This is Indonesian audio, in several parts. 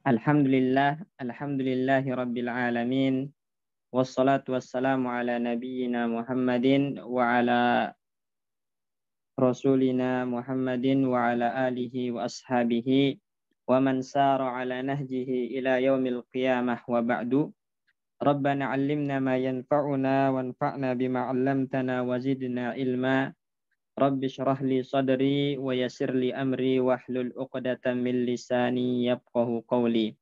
Alhamdulillahi rabbil alamin. Wassalatu wassalamu ala nabiyyina Muhammadin wa ala rasulina Muhammadin wa ala alihi wa ashabihi wa man sara ala nahjihi ila yaumil qiyamah wa ba'du. Rabbana 'allimna ma yanfa'una wanfa'na bima 'allamtana wa zidna ilma. Rabbi shrah li sadri wa yassir li amri wahlul 'uqdatam min lisani yafqahu qawli.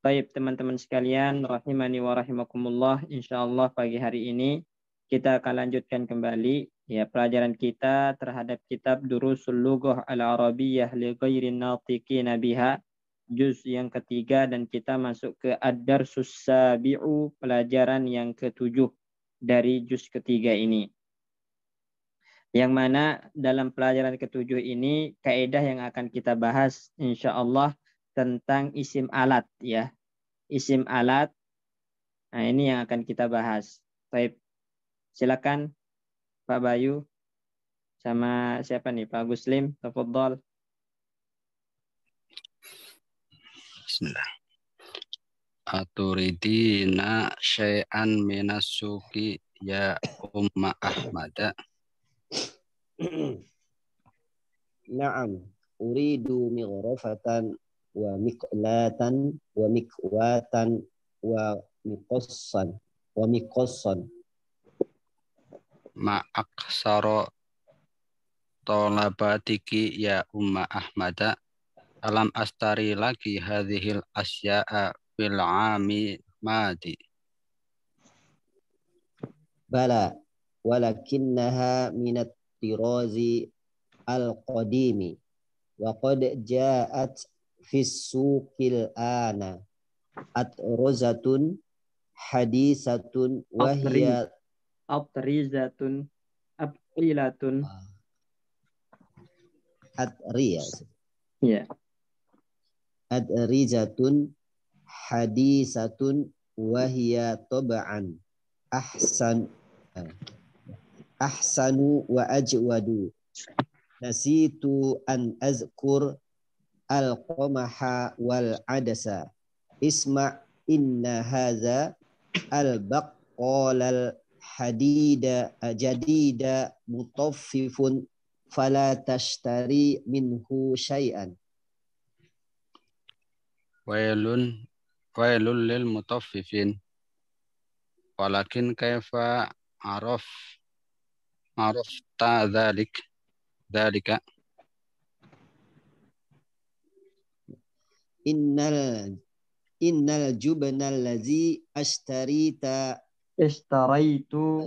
Baik teman-teman sekalian, rahimani wa rahimakumullah. Insyaallah pagi hari ini kita akan lanjutkan kembali ya pelajaran kita terhadap kitab Durusul Lughah Al-Arabiyyah li ghairin natiqina biha, juz yang ketiga, dan kita masuk ke Ad-Darsus Sabi'u, pelajaran yang ketujuh dari juz ketiga ini. Yang mana dalam pelajaran ketujuh ini kaidah yang akan kita bahas insyaallah tentang isim alat ya. Isim alat. Nah, ini yang akan kita bahas. Baik. Silakan Pak Bayu sama siapa nih? Pak Guslim, tafadhol. Bismillah. Aturidina syai'an minas suki ya Umma Ahmada. Na'am, uridu mighrafatan wa miqlatan wa miqwatan wa miqassan Ma'aksara tolabatiki ya Umma Ahmada. Alam astari lagi hadhil asya'a fil 'ami madi. bala walakinnaha minat tirazi al-qadimi wa qad ja'at fis suqil ana atrozatun hadisatun wa hiya Atrizatun aqilatun. Ya. Adrizatun hadisatun wa hiya tab'an ahsanu wa ajwadu. Nasitu an azkur al-qamaha wal adasa. Isma' inna hadha al-baqqal al-hadida jadida mutaffifun fala tashtari minhu syai'an. Wailun lil mutaffifin. Walakin kaifa arafta dzalika. Innal jubna allazi ishtaraitu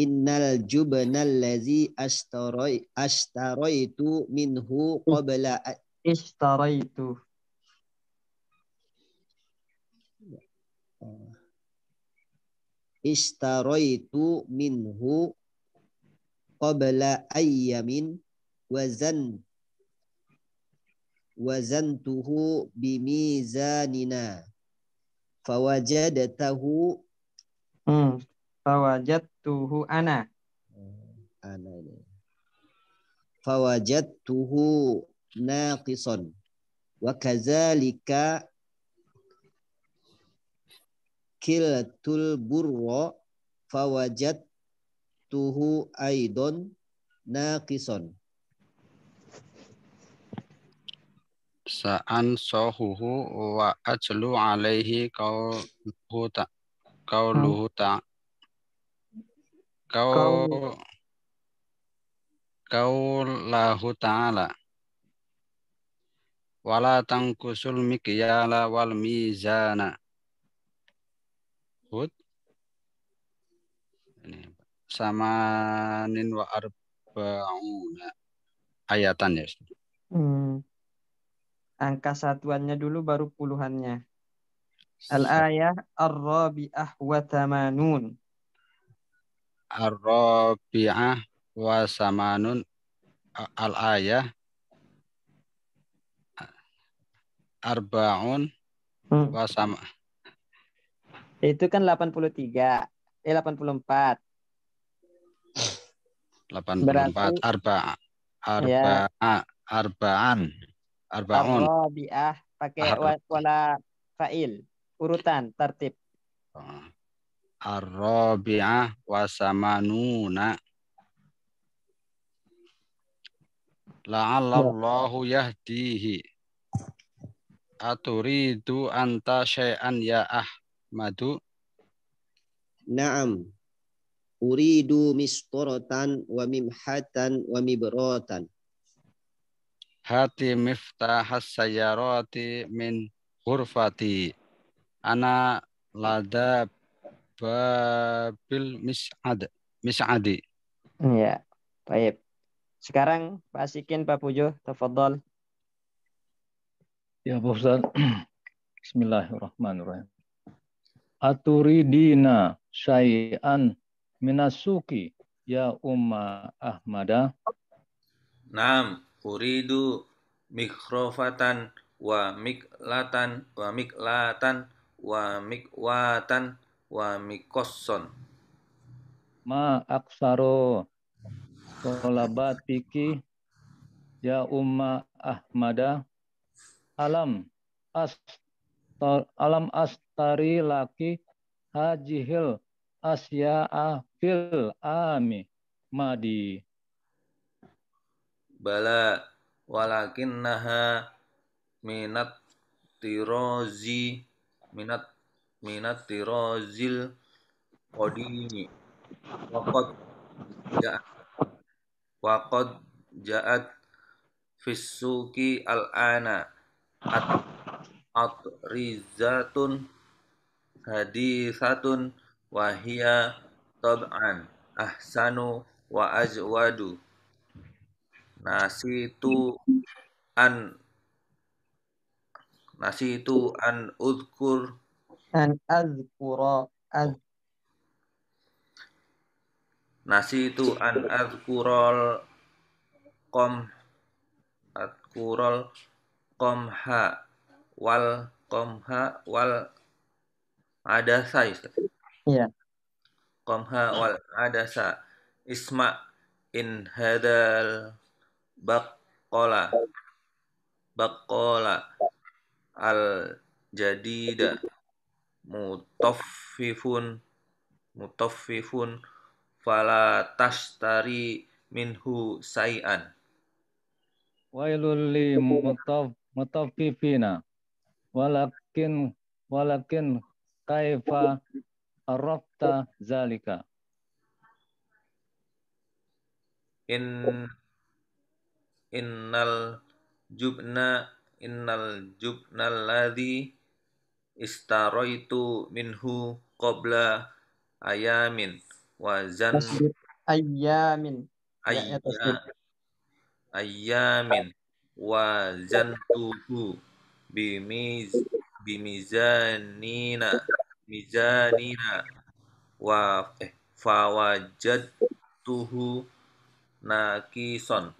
Innal jubna allazi ashtaraitu minhu qabla ishtaraitu minhu qabla ayyamin wazantuhu bimizanina fawajadtahu ana ini fawajadtuhu naqisan wa kadzalika kiltul burra fawajadtuhu aidan naqisan. Sa'an sahuhu wa ajlu alaihi qawluhu ta'ala wala tangkusul mikyala wal mizana. Hud ini samanin wa arba'una ayatan ya. Angka satuannya dulu baru puluhannya. Al-ayah ar-rabi'ah wa thamanun. Ar-rabi'ah wa samanun. Al-ayah arba'un wa sama. Itu kan 83. 84. 84. Berarti ya Arba'an. Arba'un. ar-rabi'ah pakai wala fa'il. Urutan, tertib. Ar-rabi'ah wa samanuna. La'allallahu yahdihi. Aturidu anta syai'an ya Ahmadu. Naam. Uridu mistoratan wa mimhatan wa mibratan. Hati miftahas sayyarati min ghurfati. Ana lada babil mis'adi. Ya, baik. Sekarang Pak Asikin, Pak Pujo, tafadhol. Ya, Pak Ustaz. Bismillahirrahmanirrahim. Aturidina syai'an minasuki ya Umma Ahmada. Naam, uridu mikrofatan wa miklatan wa miklatan wa mikwatan wa mikosson. Ma aksaro tolabatiki ya Umma Ahmada. Alam astari laki hajihil asya'a fil ami madi. Bala walakinnaha minat tirozi minat tirozil qadimi waqad ja'at fissuki al-ana at-rizatun hadisatun wahia tab'an ahsanu wa ajwadu nasitu an udkur An azkura nasitu an adkurol qomha wal adasa ya. qomha wal adasa isma in hadal baqola al jadida mutaffifun fala tashtari minhu say'an. Wailul li mutaffifina walakin kaifa arafta zalika. Innal jubna alladhi istaraitu minhu qabla ayamin wa zan Tasbih ayyamin. Ya, tasbih. ayamin wa zantuhu mizanina wa fawajadtuhu nakison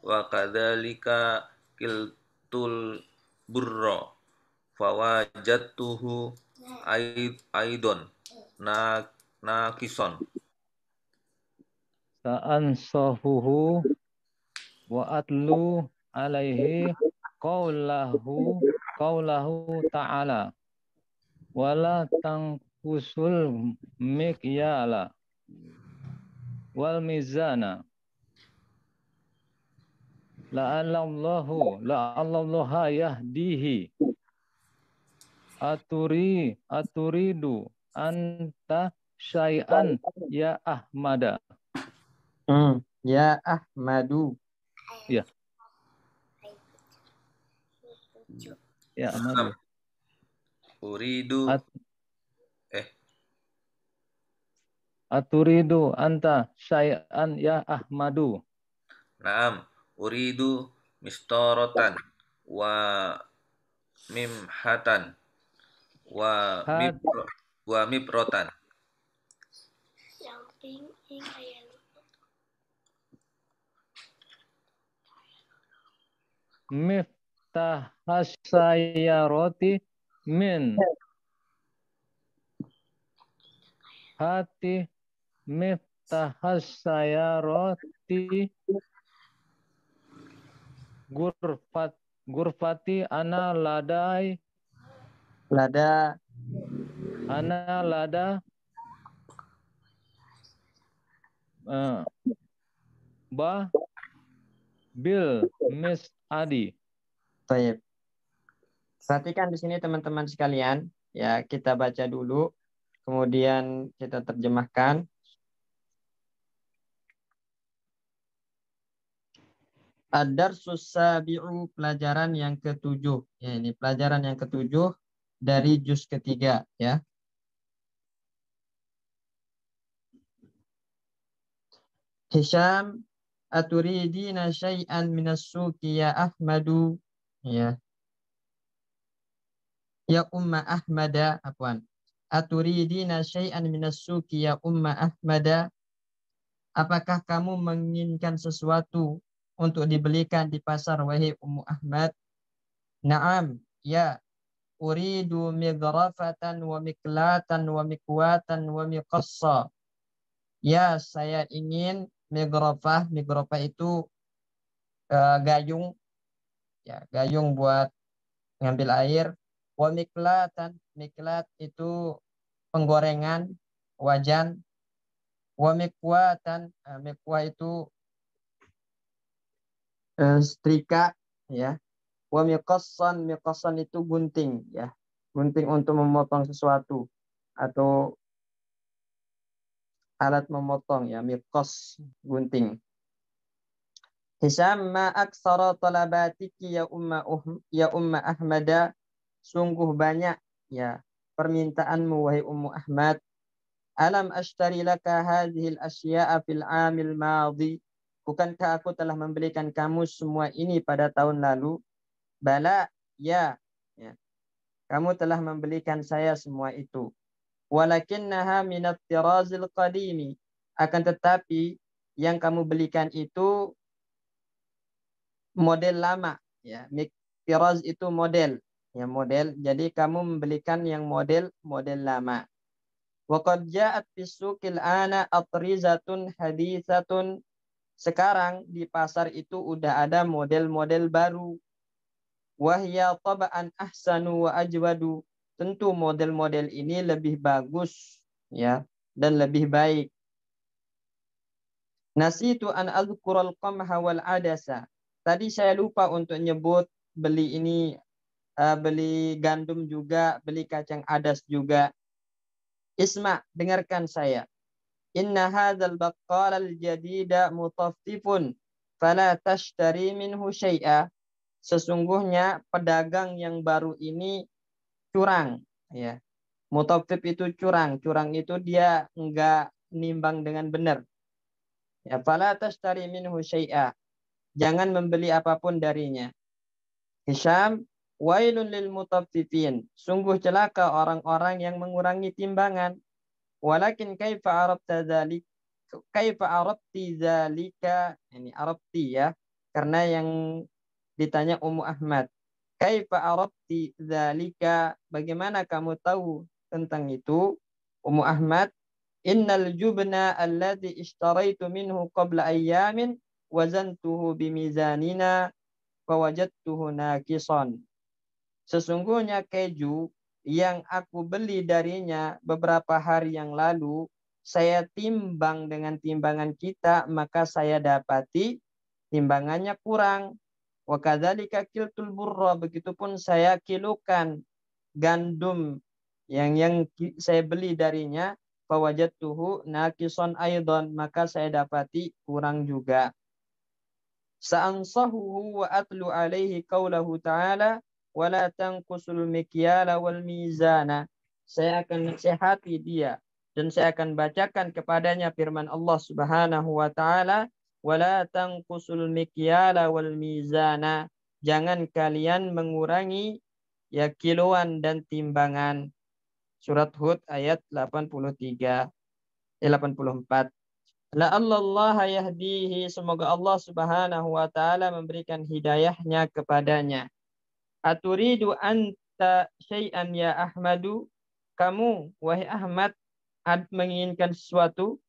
wa kadzalika kiltul burra fawajadtuhu aidon nakison. Sa'ansahuhu wa atlu alaihi qawlahu ta'ala wala tangkusul mikyala wal mizana la'allallaha yahdihi aturidu anta syai'an ya Ahmada. Ya Ahmadu. Ya. Ya Ahmadu. Uridu Aturidu anta syai'an ya Ahmadu. Naam, uridu mistorotan wa mimhatan wa miprotan. Miftahas sayyarati min hati tahas sayaroti gurfati ana Lada lada ba bil Miss Adi. Baik. Perhatikan di sini teman-teman sekalian, ya kita baca dulu, kemudian kita terjemahkan. Ad-darsus sabi'u, pelajaran yang ketujuh. Ya, ini pelajaran yang ketujuh dari juz ketiga, ya. Hisham, aturidina syai'an minas suki ya Ahmadu, ya. Ya Umma Ahmada, apaan? Aturidina syai'an minas suki ya Umma Ahmada. Apakah kamu menginginkan sesuatu untuk dibelikan di pasar, wahai Ummu Ahmad? Naam, ya. Uridu migrafatan wa miklatan wa mikwatan wa miqassa. Ya, saya ingin migrafah. Migrafah itu gayung, ya, gayung buat ngambil air. Wa miklatan, miklat itu penggorengan, wajan. Wa mikwatan, mikwa itu setrika, ya. Wa miqassan, miqassan itu gunting, ya. Gunting untuk memotong sesuatu atau alat memotong, ya, miqas, gunting. Hisham, ma aksara talabatiki ya Umma Ahmada, sungguh banyak, ya, permintaanmu wahai Ummu Ahmad. Alam ashtari laka hadhil asya'a fil 'amil madhi, bukankah aku telah membelikan kamu semua ini pada tahun lalu? Bala, ya, ya. Kamu telah membelikan saya semua itu. Walakinnaha minat tirazil qadimi, akan tetapi yang kamu belikan itu model lama, ya. Tiraz itu model, ya, model. Jadi kamu membelikan yang model lama. Wa qad ja'at fis-suqil ana atrizatun haditsatun, sekarang di pasar itu udah ada model-model baru. Wahya taba'an ahsanu wa ajwadu, tentu model-model ini lebih bagus, ya, dan lebih baik. Nasitu an azkural qamha wal adasa, tadi saya lupa untuk nyebut beli ini, beli gandum juga, beli kacang adas juga. Isma, dengarkan saya. Inna hadzal baqqal al jadida mutaffifun fala tashtari minhu syai'a, sesungguhnya pedagang yang baru ini curang, ya. Mutaffif itu curang itu dia enggak nimbang dengan benar. Ya, fala tashtari minhu syai'a, jangan membeli apapun darinya. Hisham, wailun lil mutaffifin, sungguh celaka orang-orang yang mengurangi timbangan. Walakin kaifa arabti dzalika, ini arabti, ya, karena yang ditanya Ummu Ahmad. Kaifa arabti dzalika, bagaimana kamu tahu tentang itu? Ummu Ahmad, innal jubna alladhi ishtaraitu minhu qabla ayyamin wazantuhu bimizanina fawajadtuhu naqisan. Sesungguhnya keju yang aku beli darinya beberapa hari yang lalu, saya timbang dengan timbangan kita, maka saya dapati timbangannya kurang. Wa kadzalika kiltul burra, begitupun saya kilukan gandum yang saya beli darinya, fawajadtuhu naqisan aidan, maka saya dapati kurang juga. Sa'ansahuhu wa atlu alaihi qaulahu ta'ala wala tanqusul mikyala wal mizana, saya akan nasihati dia dan saya akan bacakan kepadanya firman Allah Subhanahu wa taala, wala tanqusul mikyala wal mizana, jangan kalian mengurangi, ya, kiloan dan timbangan. Surat Hud ayat 84. La'allallaha yahdihi, semoga Allah Subhanahu wa taala memberikan hidayahnya kepadanya. Aturidu anta syai'an ya Ahmadu, kamu wahai Ahmad menginginkan sesuatu?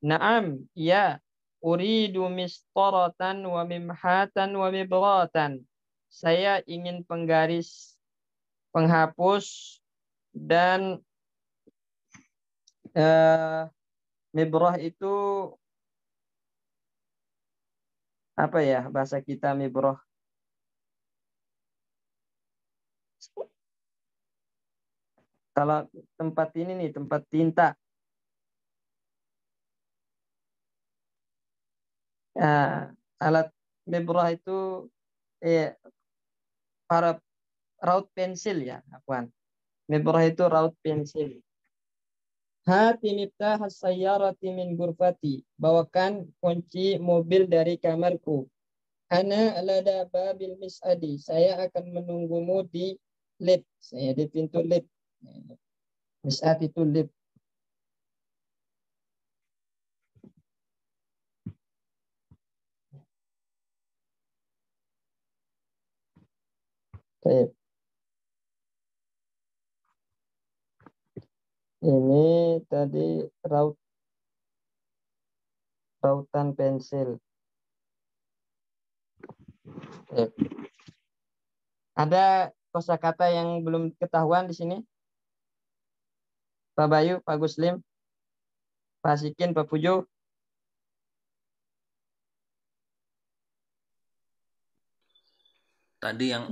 Naam, ya. Uridu mistaratan wa mimhatan wa mibratan. Saya ingin penggaris, penghapus, dan mibrah itu apa ya bahasa kita mibrah? Kalau tempat ini nih, tempat tinta. Alat mibrah itu para raut pensil ya, Afwan. Mibrah itu raut pensil. Hati miftah as-sayyarati min ghurfati. Bawakan kunci mobil dari kamarku. Ana lada babil mis'adi. Saya akan menunggumu di lift. Saya di pintu lift. Mis'ad itu lift. Baik. Ini tadi rautan pensil. Baik. Ada kosakata yang belum ketahuan di sini? Pak Bayu, Pak Guslim, Pak Sikin, Pak Pujo. Tadi yang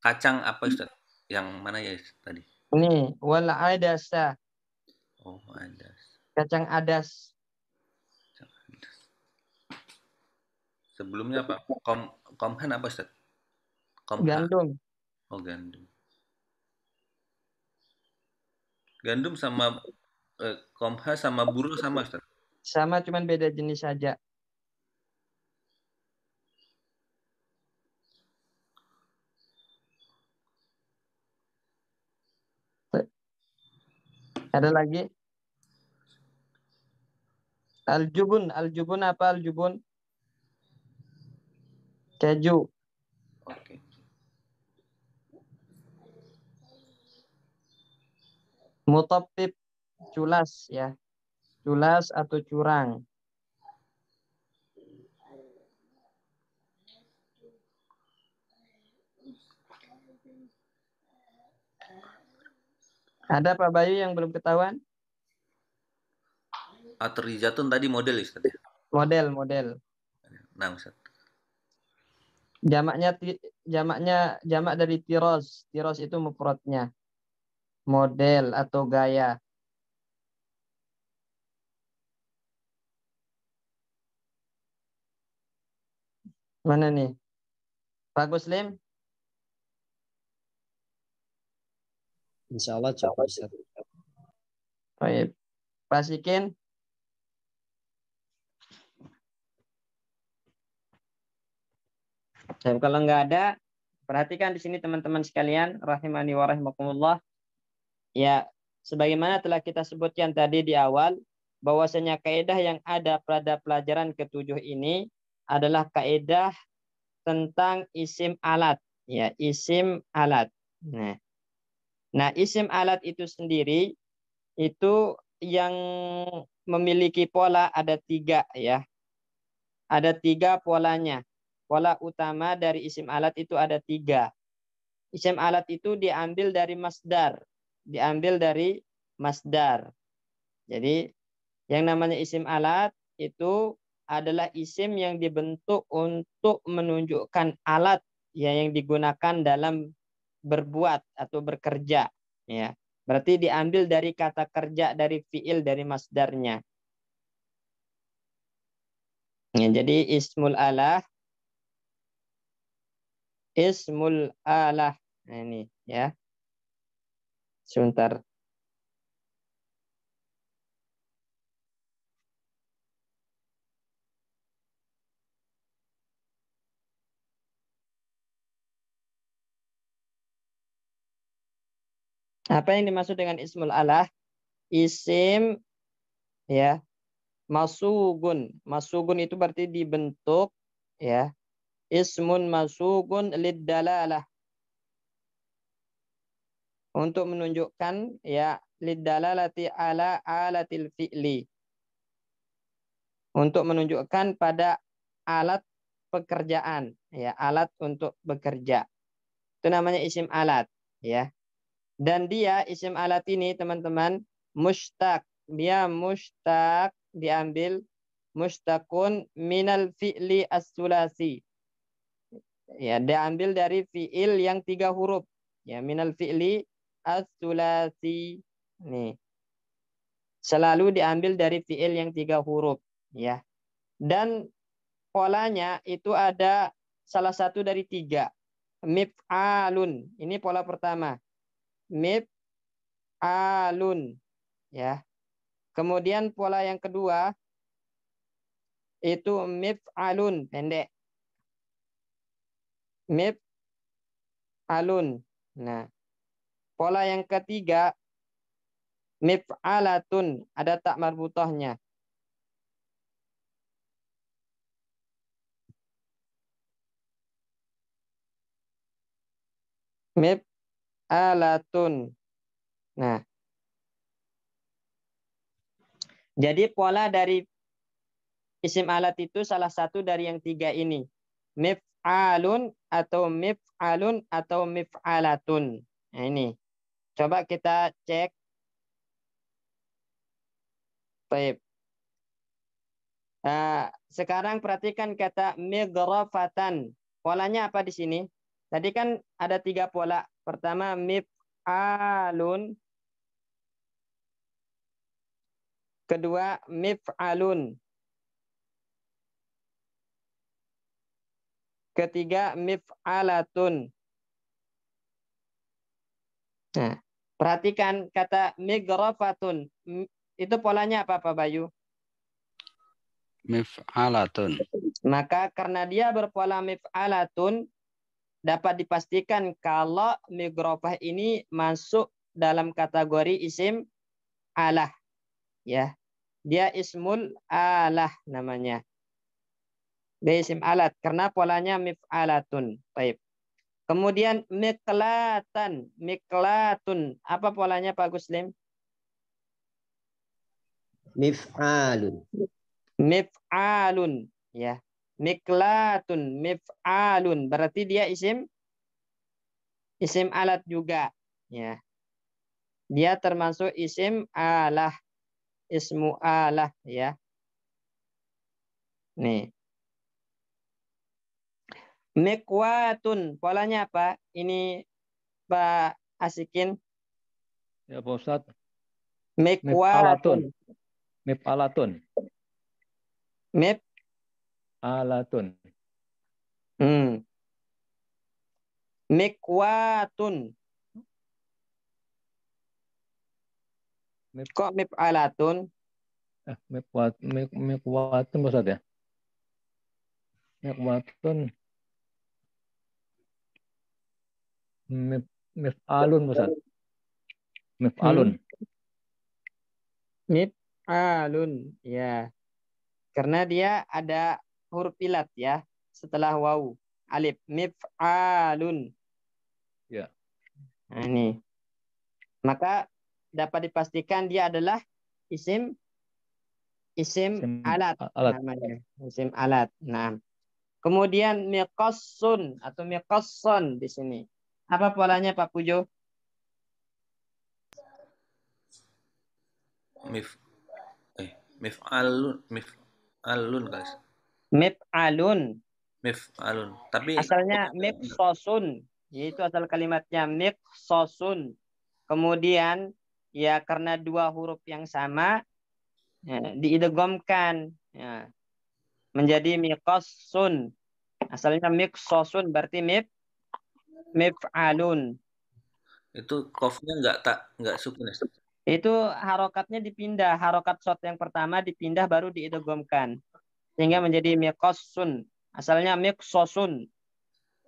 kacang apa Ustaz? Yang mana ya tadi? Ini wal adasa. Oh, ada. Kacang adas. Sebelumnya apa? Komhan apa Ustaz? Komha. Gandum. Oh, gandum. Gandum sama komha sama buru sama Ustaz? Sama, cuman beda jenis saja. Ada lagi? Aljubun. Aljubun apa aljubun? Keju. Oke. Mutaffif, culas ya. Culas atau curang. Ada Pak Bayu yang belum ketahuan? Atrijatun tadi model ya Ustaz ya? Model. Nah Ustaz. Jamak dari tiros. Tiros itu mufradnya. Model atau gaya. Mana nih? Pak Guslim? Insya Allah cukup Ustaz. Baik. Pak Sikin? Dan kalau nggak ada, perhatikan di sini teman-teman sekalian, rahimani wa rahimakumullah. Ya, sebagaimana telah kita sebutkan tadi di awal, bahwasanya kaidah yang ada pada pelajaran ketujuh ini adalah kaidah tentang isim alat, ya, isim alat. Nah, isim alat itu sendiri itu yang memiliki pola ada tiga, ya. Ada tiga polanya. Pola utama dari isim alat itu ada tiga. Isim alat itu diambil dari masdar. Jadi yang namanya isim alat itu adalah isim yang dibentuk untuk menunjukkan alat ya, yang digunakan dalam berbuat atau bekerja. Ya, berarti diambil dari kata kerja, dari fiil, dari masdarnya. Ya, jadi ismul alah. Nah, ini ya. Sebentar. Apa yang dimaksud dengan ismul alah? Isim ya, masugun. Masugun itu berarti dibentuk ya. Ismun masugun lid-dalalah. Untuk menunjukkan ya, lid-dalalati ala alatil fi'li. untuk menunjukkan pada alat pekerjaan, ya, alat untuk bekerja. Itu namanya isim alat, ya. Dan dia isim alat ini teman-teman mustaq. Dia mustaq diambil mustaqun minal fi'li as-sulasi. Ya, diambil dari fi'il yang 3 huruf. Ya, minal fi'li as-sulasi. Nih. Selalu diambil dari fi'il yang 3 huruf, ya. Dan polanya itu ada salah satu dari 3. Mif'alun. Ini pola pertama. Mif'alun, ya. Kemudian pola yang kedua itu mif'alun, pendek. Mif'alun. Nah, pola yang ketiga mif'alatun, ada tak marbutahnya. Mif'alatun. Nah, jadi pola dari isim alat itu salah satu dari yang 3 ini. Mif'alun atau mif'alun atau mif'alatun. Nah, ini. Coba kita cek. Baik. Sekarang perhatikan kata migrafatan. Polanya apa di sini? Tadi kan ada 3 pola. Pertama mif'alun. Kedua mif'alun. Ketiga mif'alatun. Nah, perhatikan kata migrafatun. Itu polanya apa Pak Bayu? Mif'alatun. Maka karena dia berpola mif'alatun, dapat dipastikan kalau migrafah ini masuk dalam kategori isim alah, ya. Dia ismul alah namanya. Dia isim alat karena polanya mif'alatun. Baik. Kemudian miklatan, miklatun. Apa polanya Pak Guslim? Mif'alun. Mif'alun, ya. Miklatun, mif'alun. Berarti dia isim alat juga, ya. Dia termasuk isim alah, ismu alah, ya. Nih. Mikwatun, polanya apa? Ini Pak Asikin. Ya Pak Ustadz. Mikwatun. Mif'alatun. Mif. Alatun. Mikwatun. Kok mif'alatun? Mikwatun Pak Ustadz ya. Mikwatun. Mif'alun Pak Ustadz. Mif'alun. Mif'alun, ya. Karena dia ada huruf ilat, ya, setelah wawu. Alif. Mif'alun. Ya. Nah, ini. Maka dapat dipastikan dia adalah isim alat namanya. Isim alat. Nah. Kemudian miqassun atau miqasson di sini. Apa polanya Pak Pujo? Mif'alun guys. Mif'alun. Mif'alun. Tapi asalnya miqsasun, yaitu asal kalimatnya miqsasun. Kemudian ya karena 2 huruf yang sama ya, diidghamkan ya, menjadi miqassun. Asalnya miqsasun berarti mif'alun. itu qafnya nggak sukun ya? Itu harokatnya dipindah, harokat shot yang pertama dipindah baru diidghamkan sehingga menjadi miqassun. Asalnya miqsasun.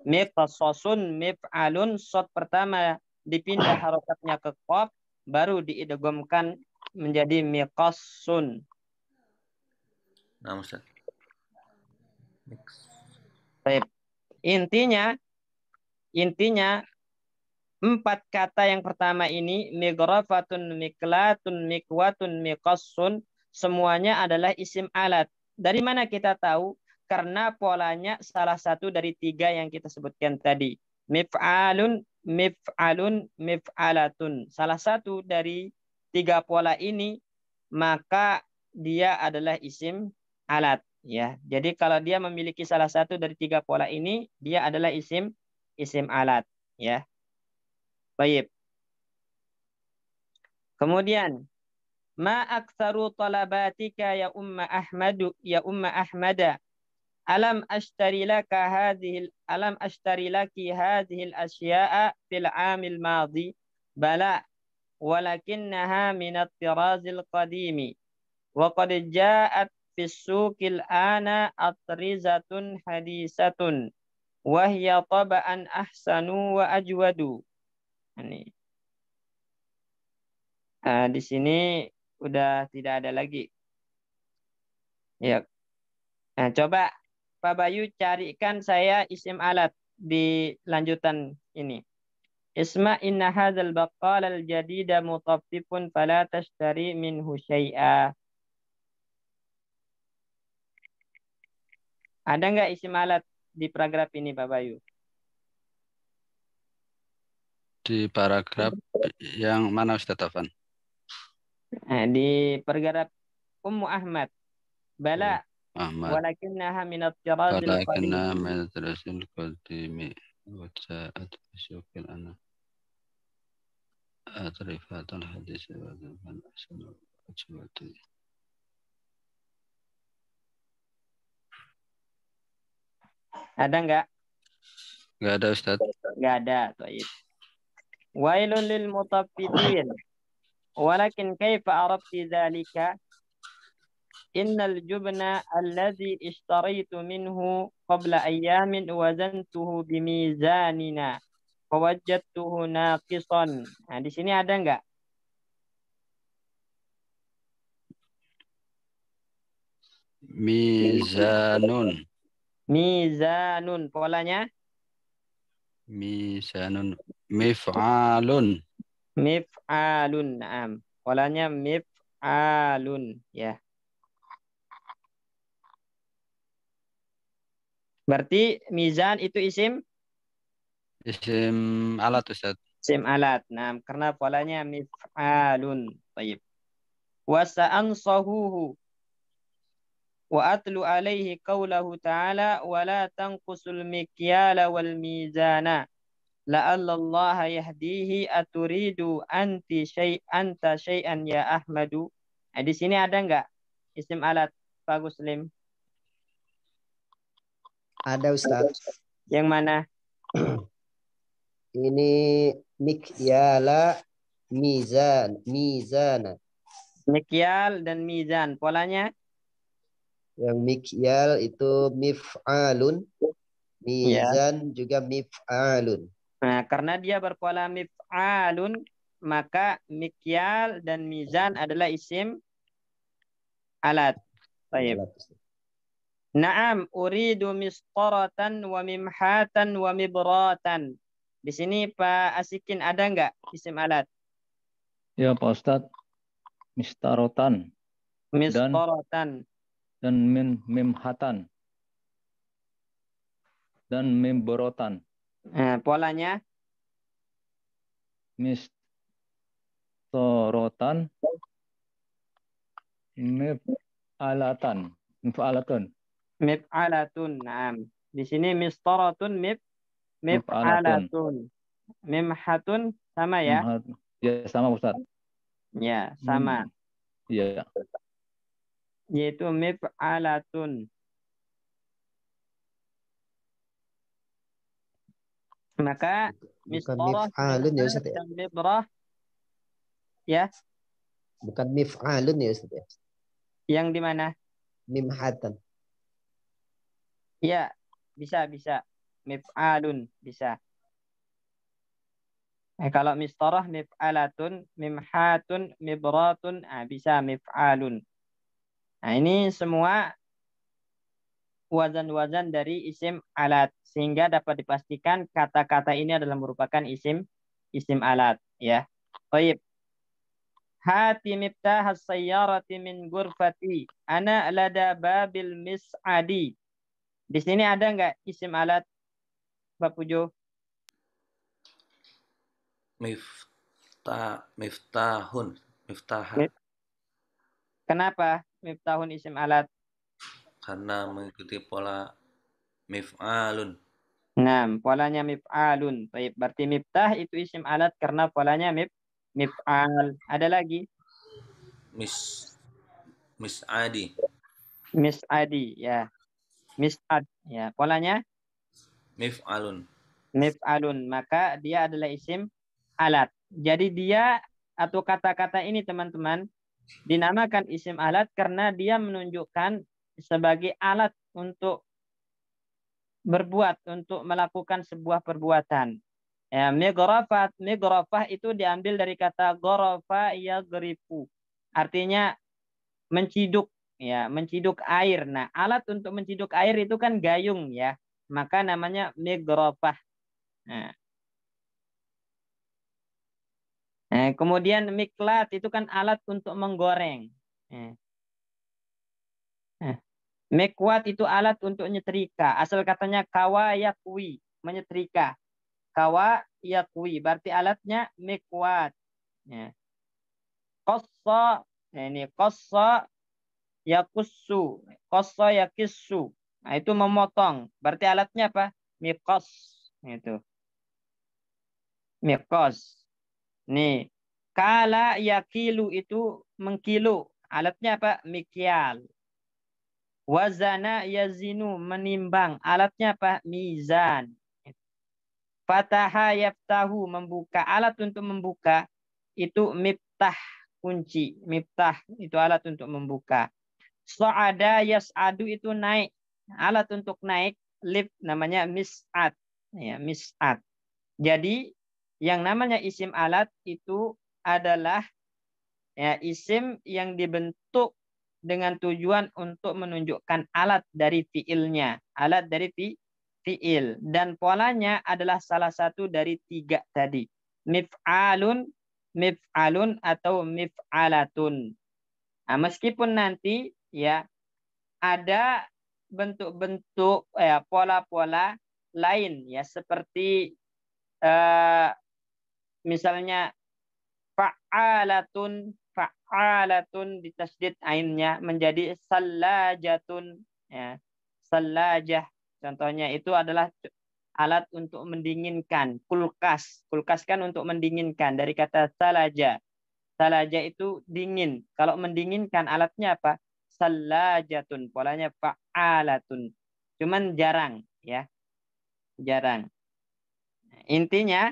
Miqsasun, mif'alun, shot pertama dipindah harokatnya ke qaf baru diidghamkan menjadi miqassun. Nah, Ustaz. Baik. Intinya 4 kata yang pertama ini mighrafatun, miklatun, mikwatun, miqassun semuanya adalah isim alat. Dari mana kita tahu? Karena polanya salah satu dari 3 yang kita sebutkan tadi. Mif'alun, mif'alun, mif'alatun. Salah satu dari 3 pola ini, maka dia adalah isim alat. Ya, jadi kalau dia memiliki salah satu dari 3 pola ini, dia adalah isim alat. Ya, baik. Kemudian, ma aktsaru talabatika ya umma Ahmadu ya umma Ahmada. Alam ashtari laki hadhil asya'a fil 'amil madhi. Bala, walakinnaha min at-tirazil qadimi. Wa qad ja'at fis suqil ana atrizatun hadisatun. Wa hiya taba'an ahsanu wa ajwadu. Ini. Di sini udah tidak ada lagi. Ya. Nah, coba Pak Bayu carikan saya isim alat di lanjutan ini. Isma inna hadzal baqqal al jadida mutaffifun fala tashtari minhu syai'a. Ada nggak isim alat di paragraf ini Pak Bayu? Di paragraf yang mana Ustaz Afan? Nah, di paragraf Ummu Ahmad. Bala, Ahmad. walakinnaha min at-tirazil qadim. Walakinnaha min at-tirazil qadimi. Wa ja'at bisyukil ana. Atrifatul hadis wa dzan asal ajwati. Ada nggak? Enggak ada Ustaz. Nggak ada. Baik. Wailun lil mutaffifin. Walakin kaifa arafti dzalika? Innal jubna alladhi ishtaraitu minhu qabla ayyamin wazantuhu bimizanina fawajadtuhu naqisan. Nah, di sini ada nggak? Mizanun. Mizanun polanya? Mizanun. Mif'alun. Mif'alun. Naam. Polanya mif'alun ya. Berarti mizan itu isim alat Ustaz. isim alat. Nah, karena polanya mif'alun. Baik. Wa sa'ansahuhu wa atlu alaihi qawlahu ta'ala wa la tanqusul mikyala wal mizana la'alla Allah yahdihi aturidu anta syai'an ya Ahmadu. Nah, di sini ada enggak isim alat Pak Muslim? Ada Ustaz. Yang mana? Ini mikyala mizana. Mikyal dan mizan. Polanya? Yang mikyal itu mif'alun. Mizan juga mif'alun. Nah, karena dia berpola mif'alun, maka mikyal dan mizan adalah isim alat. Baik. Naam, uridu misqaratan wa mimhatan wa mibratan. Di sini Pak Asikin ada nggak isim alat? Ya Pak Ustadz. Mistarotan. Misqaratan. Dan mimhatan. Dan mimborotan. Nah, polanya? Mistorotan. Mif'alatun. Mif'alatun. Naam. Di sini mistaratun mif'alatun. Mimhatun sama ya? Ya sama Ustaz. Ya, sama. Iya. Yaitu mif'alatun. Maka mistarah mif'alun ya Ustaz ya? dan mibrah ya. Bukan mif'alun ya Ustaz ya? Yang di mana? Mimhatan. Ya, bisa. Mif'alun bisa. Kalau mistarah mif'alatun, mimhatun, mibratun, bisa mif'alun. Nah, ini semua wazan-wazan dari isim alat sehingga dapat dipastikan kata-kata ini adalah merupakan isim alat ya. Baik. Hati miftah as-sayyarati min ghurfati. Ana lada babil mis'adi. Di sini ada nggak isim alat, Pak Pujo? Miftahun. Miftaha. Kenapa miftahun isim alat? Karena mengikuti pola mif'alun. Nah, polanya mif'alun. Baik, berarti miftah itu isim alat karena polanya mif'al. Ada lagi? Mis'adi. Mis'adi, ya. Mis'ad, ya. Polanya Mif'alun. mif'alun. Maka dia adalah isim alat. Jadi dia atau kata-kata ini teman-teman dinamakan isim alat karena dia menunjukkan sebagai alat untuk berbuat, untuk melakukan sebuah perbuatan. Ya, migrafah itu diambil dari kata gorofa yagrifu. Artinya menciduk, ya, menciduk air. Nah, alat untuk menciduk air itu kan gayung, ya. Maka namanya migrafah. Nah, kemudian miklat itu kan alat untuk menggoreng. Mekwat itu alat untuk nyetrika. Asal katanya kawa yakwi, menyetrika. Kawa yakwi, berarti alatnya mekwat. Ya. Kosso, ini kosso yakussu, kosso yakissu. Nah, itu memotong. Berarti alatnya apa? Mikos. Itu. Mikos. Nih, kala yakilu itu mengkilo. Alatnya apa? Mikyal. Wazana yazinu, menimbang. Alatnya apa? Mizan. Fataha yaftahu, membuka. Alat untuk membuka itu miftah, kunci. Miftah itu alat untuk membuka. So'ada yas'adu itu naik. Alat untuk naik, lift, namanya mis'at. Ya, mis'at. Jadi yang namanya isim alat itu adalah ya, isim yang dibentuk dengan tujuan untuk menunjukkan alat dari fiilnya. Alat dari fiil. Dan polanya adalah salah satu dari tiga tadi. Mif'alun, mif'alun, atau mif'alatun. Nah, meskipun nanti ya ada bentuk-bentuk pola-pola lain ya seperti misalnya fa'alatun, fa'alatun ditasydid ainnya menjadi sallajatun, ya. Sallajah contohnya itu adalah alat untuk mendinginkan. Kulkas, kulkas kan untuk mendinginkan, dari kata salaja. Salaja itu dingin. Kalau mendinginkan alatnya apa? Sallajatun, polanya fa'alatun. Cuman jarang, ya. Jarang. Intinya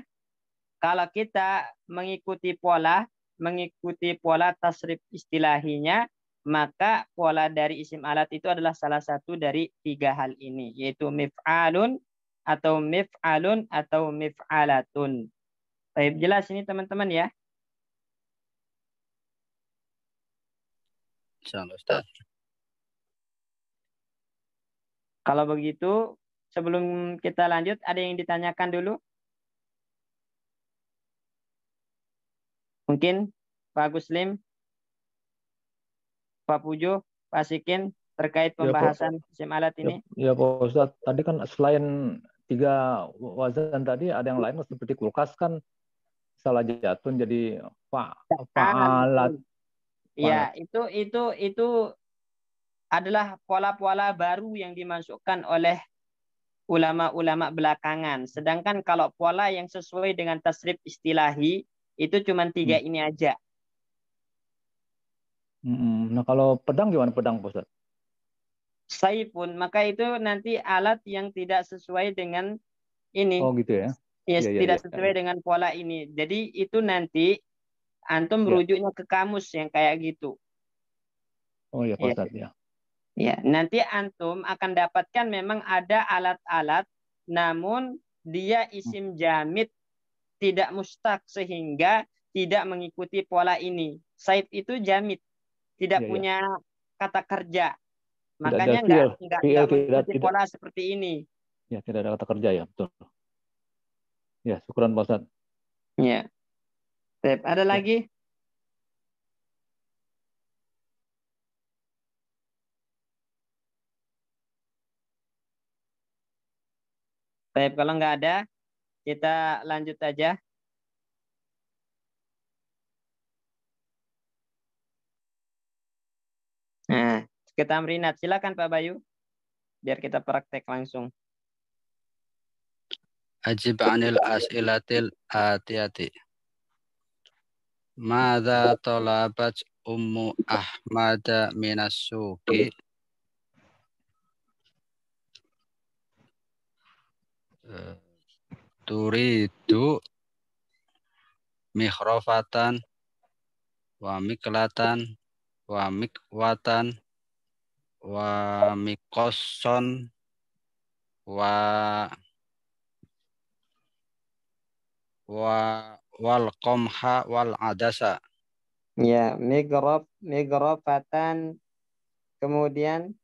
kalau kita mengikuti pola tasrif istilahinya, maka pola dari isim alat itu adalah salah satu dari tiga hal ini, yaitu mif'alun atau mif'alatun. Baik, jelas ini teman-teman ya? Insyaallah Ustaz. Kalau begitu, sebelum kita lanjut, ada yang ditanyakan dulu? Mungkin Pak Guslim, Pak Pujo, Pak Sikin, terkait pembahasan isim alat ini. Ya Pak Ustadz, tadi kan selain 3 wazan tadi ada yang lain seperti kulkas kan salah jatun jadi fa'alat. Ya, itu adalah pola-pola baru yang dimasukkan oleh ulama-ulama belakangan. Sedangkan kalau pola yang sesuai dengan tasrif istilahi itu cuma 3 ini aja. Nah kalau pedang gimana pedang Pak Ustadz? Saifun, maka itu nanti alat yang tidak sesuai dengan ini. Oh gitu ya? Tidak sesuai dengan pola ini. Jadi itu nanti antum merujuknya ke kamus yang kayak gitu. Oh iya Pak Ustadz ya. Ya, nanti antum akan dapatkan memang ada alat-alat, namun dia isim jamid, tidak mustaq, sehingga tidak mengikuti pola ini. Said itu jamid, tidak punya kata kerja. Makanya nggak mengikuti pola seperti ini. Ya, tidak ada kata kerja ya, betul. Ya, syukuran Pak Ustadz. Ya. Ada lagi? Baik, kalau nggak ada, kita lanjut aja. Nah, kita tamrinat. Silakan Pak Bayu, biar kita praktek langsung. Ajib anil as'ilatil atiyati. Madza talabat Ummu Ahmada minas suqi? Turidu mikhrofatan wa miklatan wa mikwatan wa mikosson wa wal qamha wal adasa. Ya, migrofatan, kemudian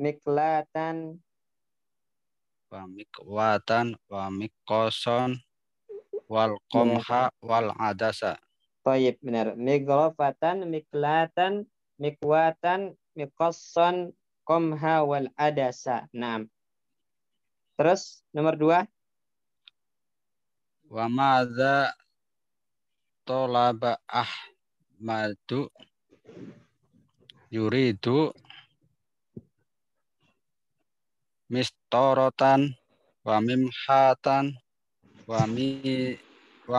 miklatan, Wa mikwatan wa mikosson wal ya, qamha wal adasa. toyib, benar. Migrofatan, miklatan, mikwatan, mikosson, komha wal adasa. Nah, terus nomor 2. Wa madza talaba Ahmadu yuridu mistorotan wa mimhatan wa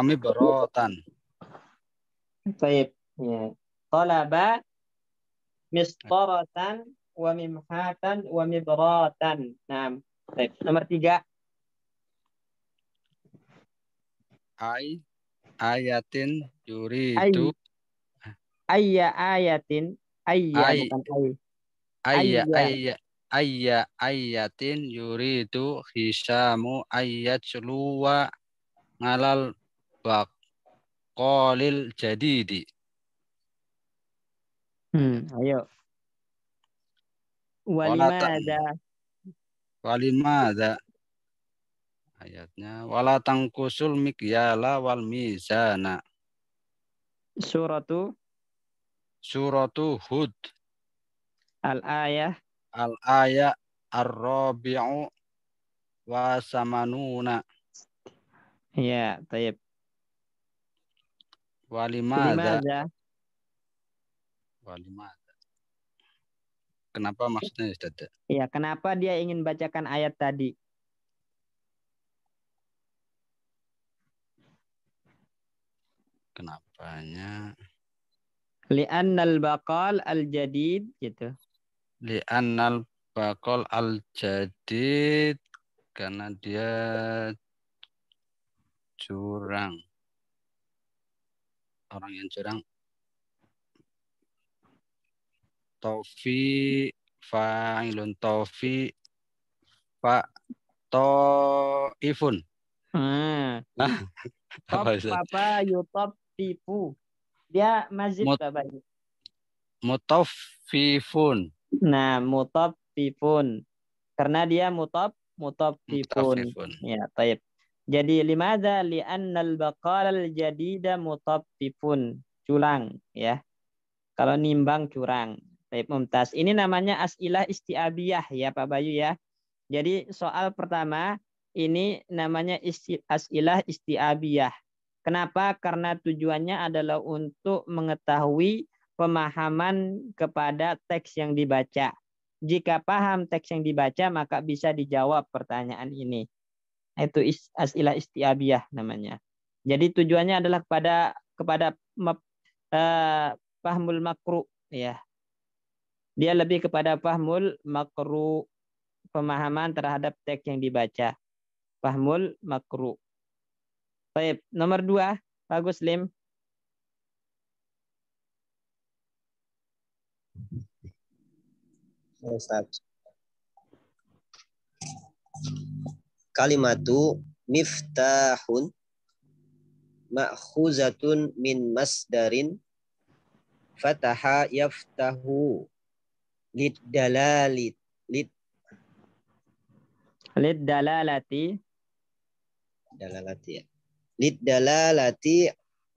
mibratan. Toyib. Ya. Talaba mistaratan wa mimhatan wa mibratan. Nah, baik. Nomor 3. Ayatin Ay, yuridu ayya ayatin. Ayya ay bukan ay. ayya Ayya. ayya ayya ayatin yuridu hisamu ayatluwa ngalal baqalil jadidi. Ayo. Walatan Walimada. walimada ayatnya wala tangkusul mikyala wal mizana. Suratu Suratu Hud al-ayah. al-ayat ar-rabi'u wa samanuna. Ya, tayyib. Walimada Limadha. walimada. Kenapa maksudnya Ustaz? Ya, kenapa dia ingin bacakan ayat tadi? Kenapanya? Li'annal baqal al-jadid gitu. Li'annal baqal al-jadid karena dia curang. Orang yang curang. Taufi fa'ilun taufi fa ta'ifun. Top Apa Ustaz? apa yutop tipu. Dia mazid Mut, Bapak. mutaffifun. Nah, mutop tipun. Karena dia mutop tipun. Mutaffifun. Ya, taib. Jadi limadha li'annal baqal al-jadida mutop tipun. Culang, ya. Kalau nimbang curang. Taib mumtaz. Ini namanya as'ilah isti'abiyah ya Pak Bayu ya. Jadi soal pertama ini namanya as'ilah isti'abiyah. Kenapa? Karena tujuannya adalah untuk mengetahui pemahaman kepada teks yang dibaca. Jika paham teks yang dibaca, maka bisa dijawab pertanyaan ini. Itu as'ilah isti'abiyah namanya. Jadi tujuannya adalah kepada fahmul makru, ya. Dia lebih kepada fahmul makru, pemahaman terhadap teks yang dibaca. Fahmul makru. Baik, nomor 2, Pak Guslim. Ustaz. Kalimatu miftahun ma'khuzatun min masdarin fataha yaftahu lid dalalit lid Dalalati. dalalati ya. Lid dalalati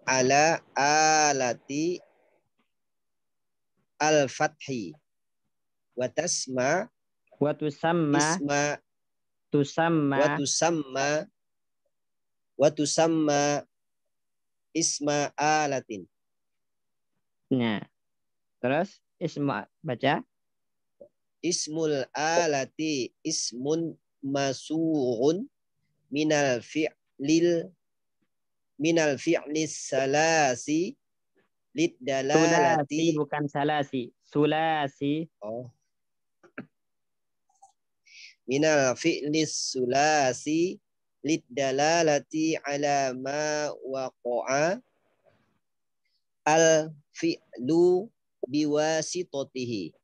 ala alati al-fathi wa tasma Wa tusamma. isma tusamma. Wa tusamma isma alatin. Nah, terus isma baca. Ismul alati ismun masughun minal fi'lis salasi lid Sulasi dalalati. bukan salasi. Sulasi. Oh. Minal fi'lis sulasi lid dalalati ala ma waqa'a al fi'lu biwasitatihi.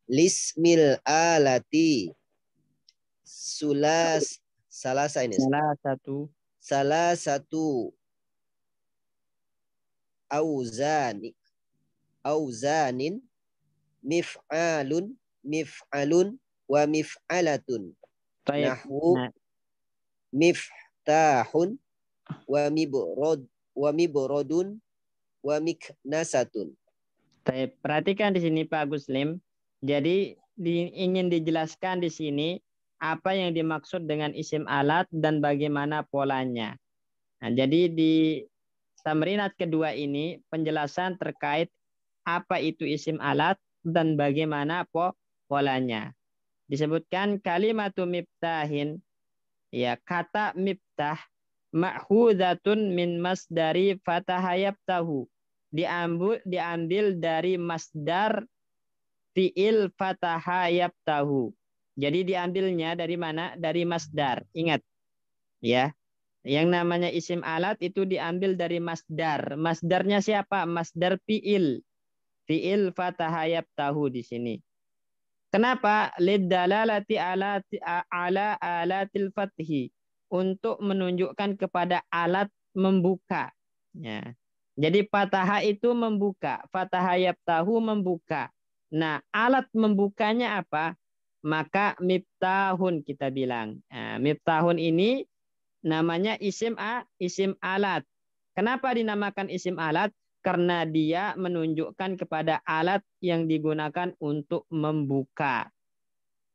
Lismil alati salasa ini. Salah satu auzanin mif'alun wa mif'alatun. Nahu miftahun wa mibrodun wa miknasatun. Perhatikan di sini Pak Guslim. Jadi ingin dijelaskan di sini apa yang dimaksud dengan isim alat dan bagaimana polanya. Nah, jadi di tamrinat kedua ini penjelasan terkait apa itu isim alat dan bagaimana polanya. Disebutkan kalimatu miftahin, ya, kata miftah ma'khudzatun min masdari fataha yaftahu. Diambil dari masdar fi'il fataha yaftahu. Jadi diambilnya dari mana? Dari masdar. Ingat, ya. Yang namanya isim alat itu diambil dari masdar. Masdarnya siapa? Masdar fi'il. Fi'il fataha yaftahu di sini. Kenapa? Lidalalati ala alatil fathi. Untuk menunjukkan kepada alat membuka. Ya. Jadi fataha itu membuka. Fataha yaftahu membuka. Nah, alat membukanya apa? Maka miftahun kita bilang. Nah, miftahun ini namanya isim alat. Kenapa dinamakan isim alat? Karena dia menunjukkan kepada alat yang digunakan untuk membuka.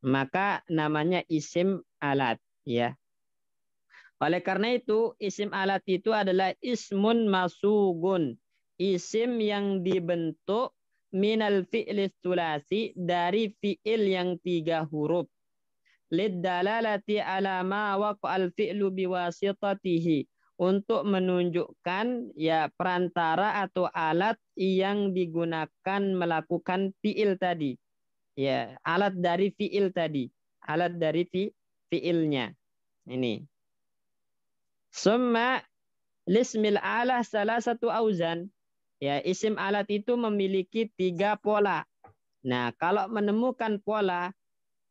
Maka namanya isim alat, ya. Oleh karena itu, isim alat itu adalah ismun masugun. Isim yang dibentuk minal fi'lis tulasi, dari fi'il yang 3 huruf. Liddalalati ala ma waqa'al fi'lu biwasitatihi. Untuk menunjukkan, ya, perantara atau alat yang digunakan melakukan fi'il tadi. Ya, alat dari fi'il tadi. Alat dari fi'ilnya. Ini. Summa lismil alah salah satu auzan. Ya, isim alat itu memiliki 3 pola. Nah, kalau menemukan pola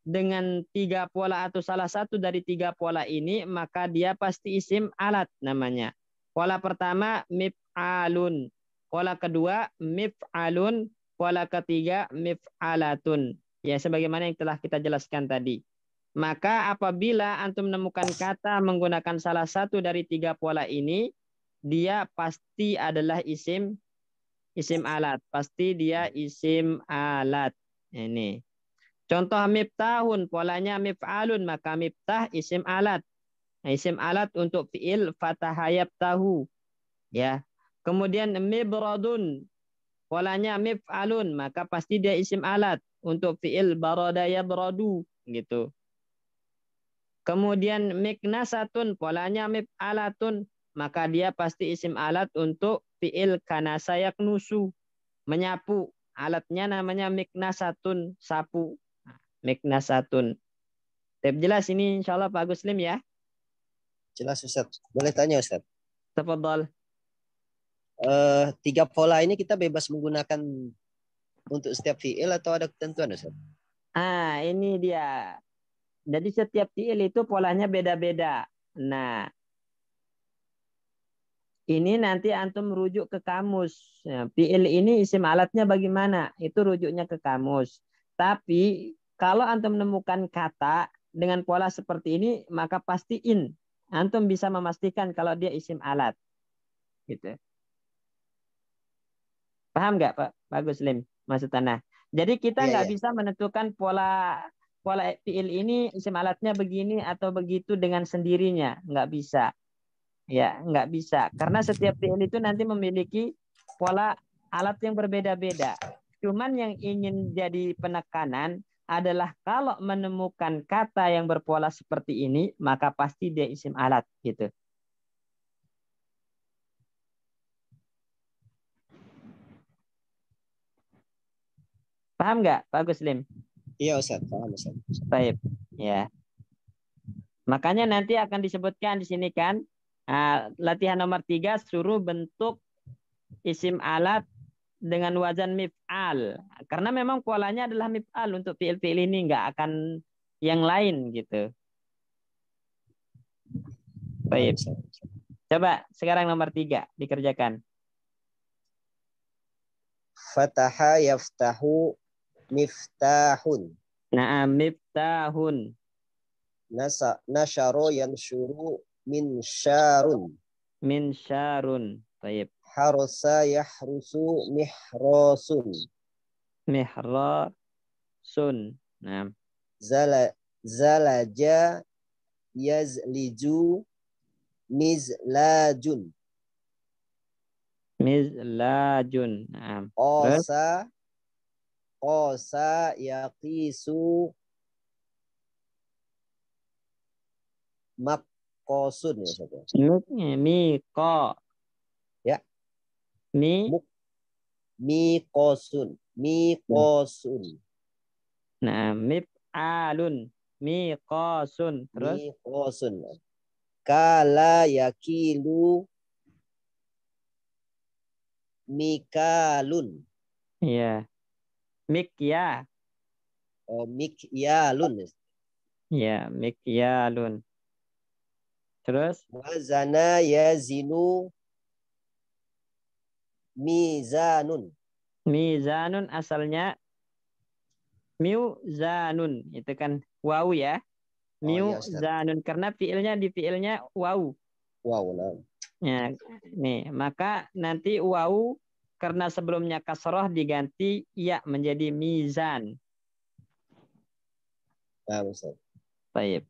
dengan 3 pola atau salah satu dari 3 pola ini, maka dia pasti isim alat namanya. Pola pertama mif'alun. Pola kedua mif'alun. Pola ketiga mif'alatun. Ya, sebagaimana yang telah kita jelaskan tadi. Maka apabila antum menemukan kata menggunakan salah satu dari 3 pola ini, dia pasti adalah isim alat. Pasti dia isim alat. Ini. Contoh miftahun, polanya mif'alun, maka miftah isim alat. Nah, isim alat untuk fi'il fataha yaftahu. Ya. Kemudian mibradun, polanya mif'alun, maka pasti dia isim alat untuk fi'il barada yabradu, gitu. Kemudian miknasatun, polanya mif'alatun, maka dia pasti isim alat untuk fi'il kanasa yaknusu, menyapu. Alatnya namanya miknasatun, sapu. Miknasatun. Jelas ini insyaallah Pak Guslim ya? Jelas Ustaz. Boleh tanya Ustaz? Tafadhol. 3 pola ini kita bebas menggunakan untuk setiap fi'il atau ada ketentuan Ustaz? Ini dia. Jadi setiap fi'il itu polanya beda-beda. Nah, ini nanti antum merujuk ke kamus. Nah, fi'il ini isim alatnya bagaimana? Itu rujuknya ke kamus. Tapi kalau antum menemukan kata dengan pola seperti ini, maka pastiin antum bisa memastikan kalau dia isim alat. Gitu. Paham nggak Pak Guslim maksud Tanah? Jadi kita nggak bisa menentukan pola pola fiil ini isim alatnya begini atau begitu dengan sendirinya, nggak bisa. Ya, nggak bisa. Karena setiap fiil itu nanti memiliki pola alat yang berbeda-beda. Cuman yang ingin jadi penekanan adalah kalau menemukan kata yang berpola seperti ini, maka pasti dia isim alat gitu. Paham nggak, Pak Guslim? Iya Ustaz, paham Ustaz. Baik, ya. Makanya nanti akan disebutkan di sini kan, latihan nomor 3 suruh bentuk isim alat dengan wazan mif'al. Karena memang polanya adalah mif'al untuk fiil-fiil ini, nggak akan yang lain gitu. Baik. Coba sekarang nomor 3 dikerjakan. Fataha yaftahu miftahun. Nah, miftahun. Nasyaro yansyuru minsyarun. Minsyarun. Baik. Harosa yahrusu mihrosun. Mihrasun. Nah. Zalaja yazliju mizlajun. Mizlajun. Nah. Qosa yaqisu maqqosun ya Ustaz. Miqo. Ya. Miqosun. Nah, mif'alun. Miqosun. Terus? Miqosun. Kala yakilu mikalun. Iya. Mikya. Oh, mikyalun. Iya, mikyalun. Terus? Wazana yazinu mizanun. Mizanun asalnya miuzanun. Itu kan waw ya. Miuzanun. Karena di fiilnya waw. Wow, nah. Ya, nih, maka nanti waw karena sebelumnya kasroh diganti ya menjadi mizan. Nah, Ustaz. Baik.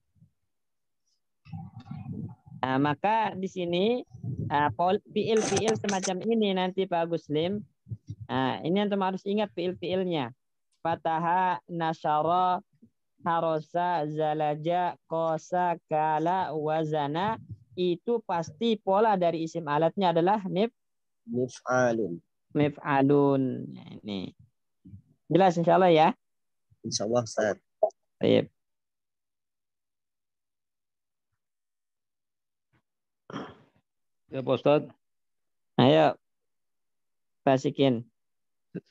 Nah, maka di sini fiil-fiil semacam ini nanti Pak Guslim. Nah, ini antum harus ingat fiil-fiilnya. Fataha, nasyara, harosa, zalaja, kosa, kala, wazana. Itu pasti pola dari isim alatnya adalah Mif'alun. Mif'alun. Ini. Jelas insya Allah ya? Insya Allah Ustaz. Baik. Ya Pak Ustadz. Ayo, basikin.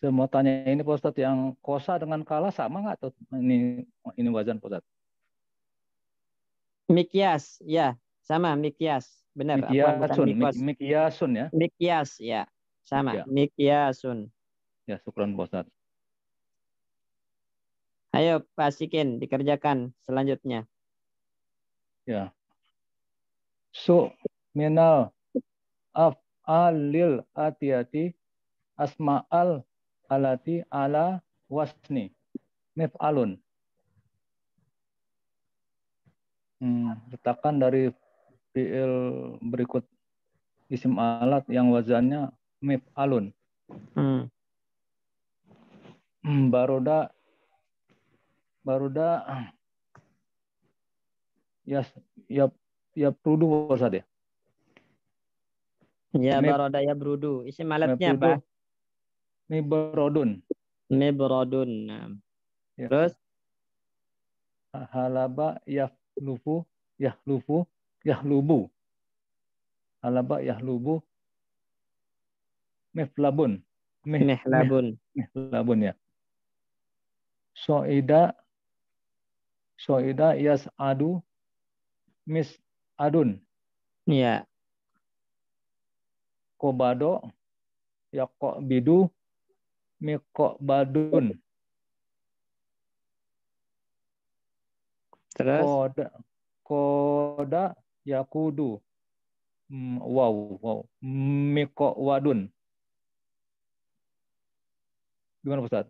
Saya mau tanya ini Pak Ustadz, yang kosa dengan kala sama nggak tuh? Ini wazan Pak Ustadz. Mikyas, ya, sama mikyas. Benar, Mikyasun ya. Mikyas, ya. Sama, ya. Mikyasun. Ya, syukran Pak Ustadz. Ayo, basikin, dikerjakan selanjutnya. Ya. Minal af'alil atiyati asma'al alati ala wasni mif'alun. Letakkan dari fiil berikut isim alat yang wazannya mif'alun. Baruda ya prudu Ustaz ya. Ya, baroda ya brudu. Isim alatnya apa? Mibrodun. Mibrodun. Ya. Terus? Halaba yahlubu. Halaba yahlubu. Mihlabun. Mihlabun ya. Soida yas'adu mis'adun. Ya. Kobado yaqbidu miqbadun. Terus? Koda yakudu. Wow. Miqwadun. Gimana Ustaz?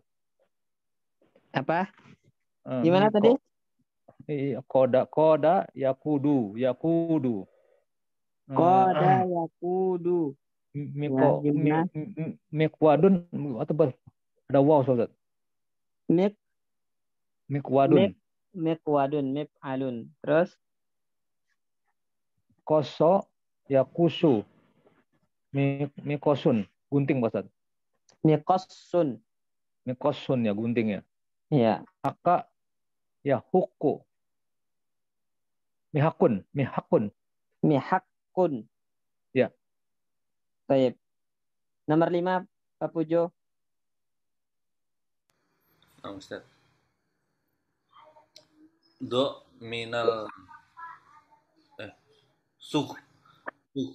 Apa? Gimana tadi? Koda yakudu. Koda yakudu. Ya, gimana? Mikwadun atau ada wow Ustaz. Mik Mikwadun. mikwadun, mif'alun. Terus Koso yakusu. Mikosun. Gunting Ustaz. mikosun. Mikosun ya gunting ya. Ya, Aka ya huku. Mihakun. mihakun. Ya. Baik. Nomor 5, Pak Pujo. Nah, Ustaz. Do minal suh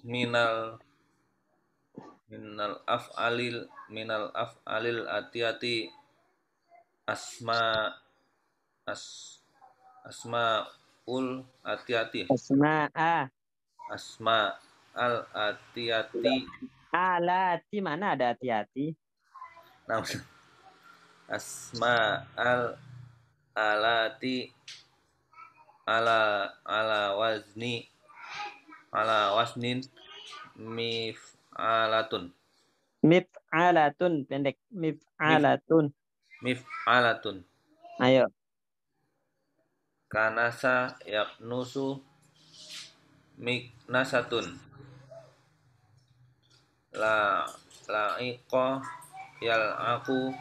minal af'alil atiyati asma asmaul atiyati Asma'a. asma al atiyati. Alati, mana ada hati-hati? Nah, asma al alati ala wasnin mif'alatun. Mif'alatun, pendek. Mif'alatun. Mif'alatun. Ayo. Kanasa yaknusu miknasatun. La'iqa yal'aku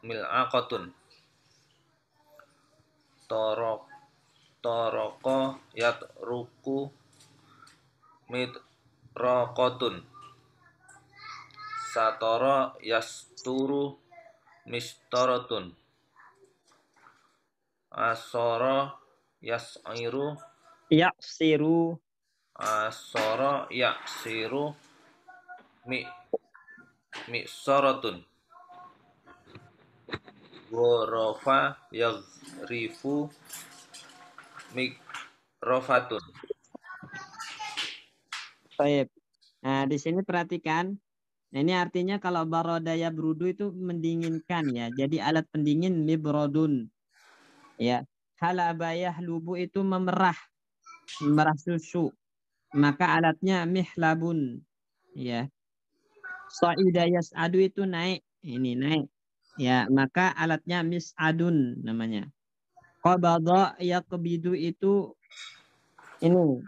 mil'aqatun. Toroko yatruku mitraqatun. Satoro yasturu mistaratun. Asoro yasiru mi'saratun. Gorofa yaghrifu mikrofatun. Baik. Nah, di sini perhatikan. Nah, ini artinya kalau baroda yabrudu itu mendinginkan ya. Jadi alat pendingin mibrodun. Ya. Halaba yahlubu itu memerah susu. Maka alatnya mihlabun. Ya. Sa'ida yas'adu itu naik. Ini naik. Ya, maka alatnya mis'adun namanya. Qabadha yaqbidu itu ini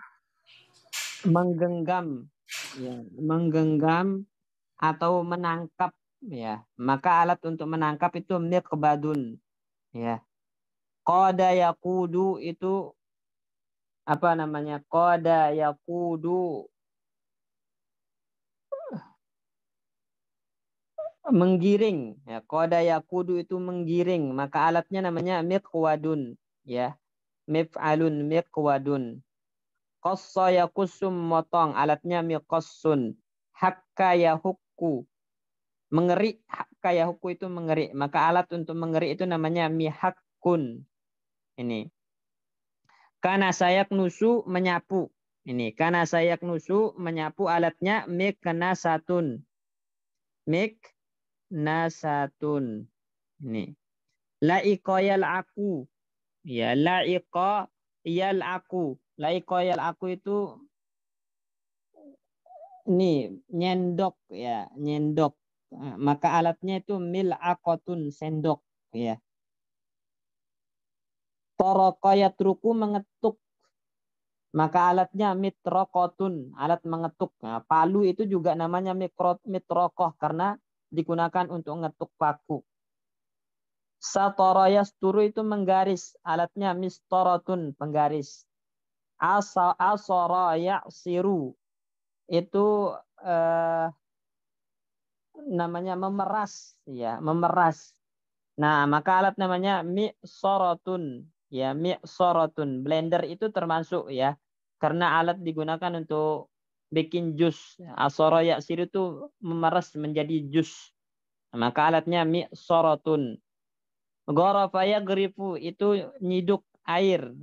menggenggam, ya, menggenggam atau menangkap, ya. Maka alat untuk menangkap itu miqbadun, ya. Qada yaqudu itu apa namanya? Qada yaqudu menggiring, ya. Qada yaqudu itu menggiring, maka alatnya namanya miqwadun, ya. Mif'alun miqwadun. Qassa yaqussum motong, alatnya miqassun. Hakka yahukku mengeri, hakka yahukku itu mengeri, maka alat untuk mengeri itu namanya mihakkun. Ini. Kana sayak nusu menyapu. Ini kana sayak nusu menyapu, alatnya miknasatun. Miknasatun. Ini. La'iqa yal'aku. Ya, la'iqa yal'aku. La'iqa yal'aku itu ini nyendok, ya, nyendok. Maka alatnya itu mil'aqatun, sendok, ya. Taraka yatruku mengetuk. Maka alatnya mitraqatun, alat mengetuk. Nah, palu itu juga namanya mitraqah karena digunakan untuk mengetuk paku. Satara yasturu itu menggaris, alatnya mistaratun, penggaris. Asara ya'siru itu namanya memeras, ya, memeras. Nah, maka alat namanya mi'saratun, ya, mi'saratun. Blender itu termasuk, ya, karena alat digunakan untuk bikin jus. Asara ya'sir itu memeras menjadi jus. Maka alatnya mi'saratun. Gharafa yaghrifu itu nyiduk air.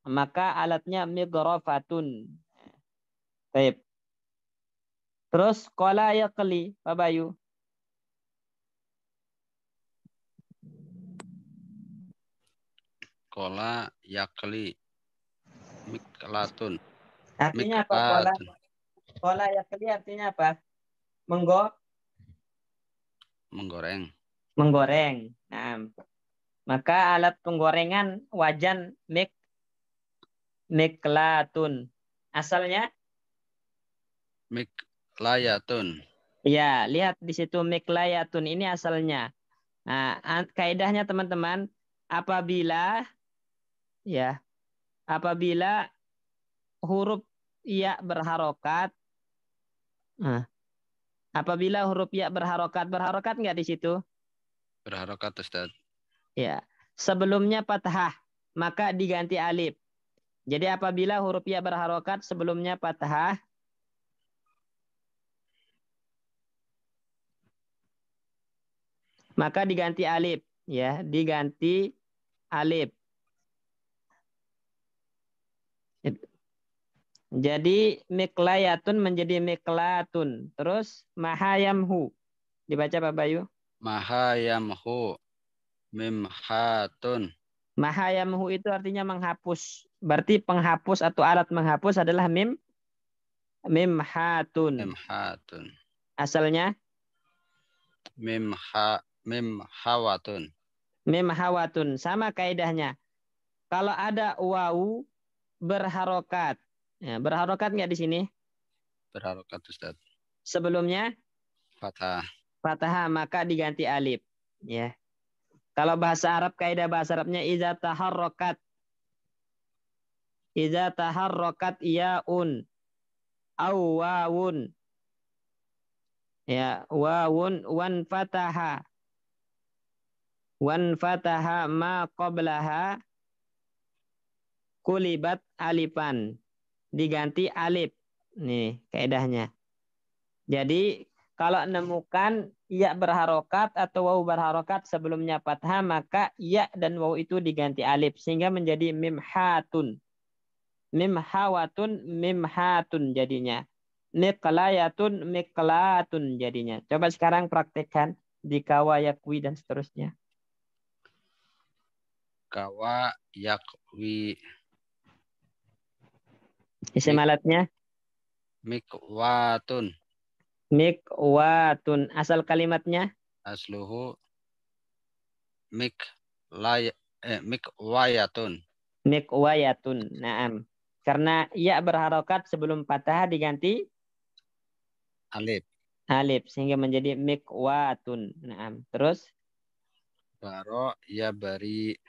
Maka alatnya mighrafatun. Baik. Terus qala yaqli, Pak Bayu. Kola yakli miklatun. Artinya apa qala? Miklatun. Qala yaqli artinya apa? Menggoreng. Menggoreng. Nah, maka alat penggorengan wajan miklatun. Asalnya? Miklayatun. Ya, lihat di situ miklayatun ini asalnya. Nah, kaidahnya teman-teman, apabila huruf ya berharokat, nah, apabila huruf ya berharokat nggak di situ? Berharokat, Ustaz. Ya, sebelumnya fathah, maka diganti alif. Jadi apabila huruf ya berharokat sebelumnya fathah, maka diganti alif, ya, diganti alif. Jadi miklayatun menjadi miklatun. Terus mahayamhu. Dibaca Pak Bayu. Mahayamhu mimhatun. Mahayamhu itu artinya menghapus. Berarti penghapus atau alat menghapus adalah mimhatun. Mimhatun. Asalnya mimhawatun. mimhawatun. Sama kaidahnya. Kalau ada wawu berharokat. Ya, berharokat nggak di sini? Berharokat, Ustaz. Sebelumnya Fathah. fathah, maka diganti alif. Ya. Kalau bahasa Arab, kaidah bahasa Arabnya iza taharrokat yaun au wawun. Ya, wawun wan fataha ma qablaha kulibat alifan. Diganti alif. Nih, kaidahnya. Jadi, kalau menemukan ya berharokat atau wawu berharokat sebelumnya fathah, maka ya dan wawu itu diganti alif. Sehingga menjadi mimhatun. Mimhatun jadinya. Miklatun jadinya. Coba sekarang praktekkan di kawa, yakwi, dan seterusnya. Kawa yakwi. Isim alatnya? Mikwatun. Mikwatun. Asal kalimatnya? Asluhu mikwayatun. Mikwayatun. Naam. Karena ya berharokat sebelum fathah diganti Alif. alif. Sehingga menjadi mikwatun. Naam. Terus? Baro ya bari.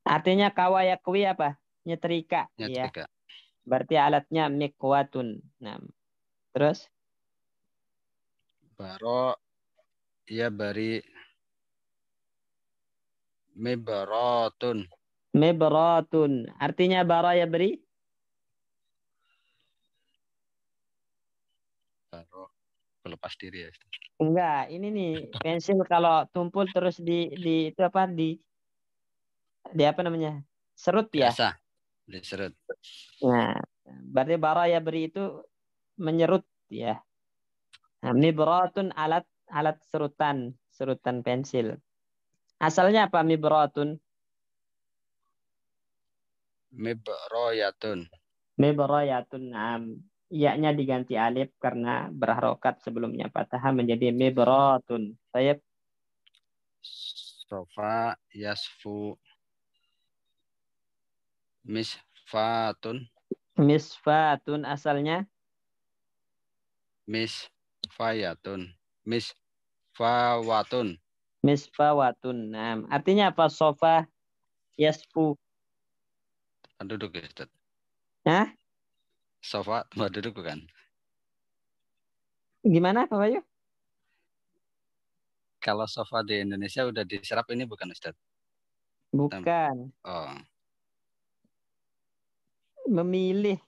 Artinya kawa yakwi apa? Nyetrika. Nyetrika. Ya. Berarti alatnya mikwatun. Naam. Terus? Baro ya bari. Mibratun. Mibratun. Artinya bara ya beri? Baro pelepas diri ya. Enggak, ini nih pensil kalau tumpul terus di itu apa di apa namanya? Serut ya. Biasa diserut. Nah, berarti bara ya beri itu menyerut ya. Nah, mibratun alat serutan pensil. Asalnya apa mibratun? Mibroyatun. Mibrayatun. Nah, iya-nya diganti alif karena berharokat sebelumnya fathah menjadi mibratun. Baik. Sofa yasfu. Misfatun. Misfatun asalnya Misfayatun. Misfawatun. misfawatun. Nah, artinya apa? Sofa yasfu. Tempat duduk ya, Ustaz. Hah? Sofa tempat duduk bukan? Gimana Pak Bayu? Kalau sofa di Indonesia udah diserap ini bukan, Ustaz? Bukan. Oh. Memilih.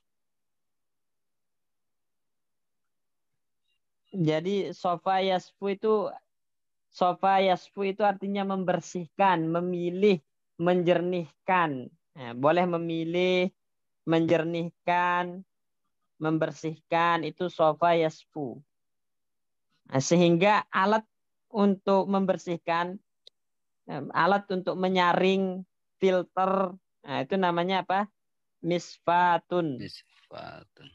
Jadi sofa yasfu itu artinya membersihkan, memilih, menjernihkan. Nah, boleh memilih, menjernihkan, membersihkan itu sofa yasfu. Nah, sehingga alat untuk membersihkan, alat untuk menyaring, filter, nah itu namanya apa? Misfatun. Misfatun.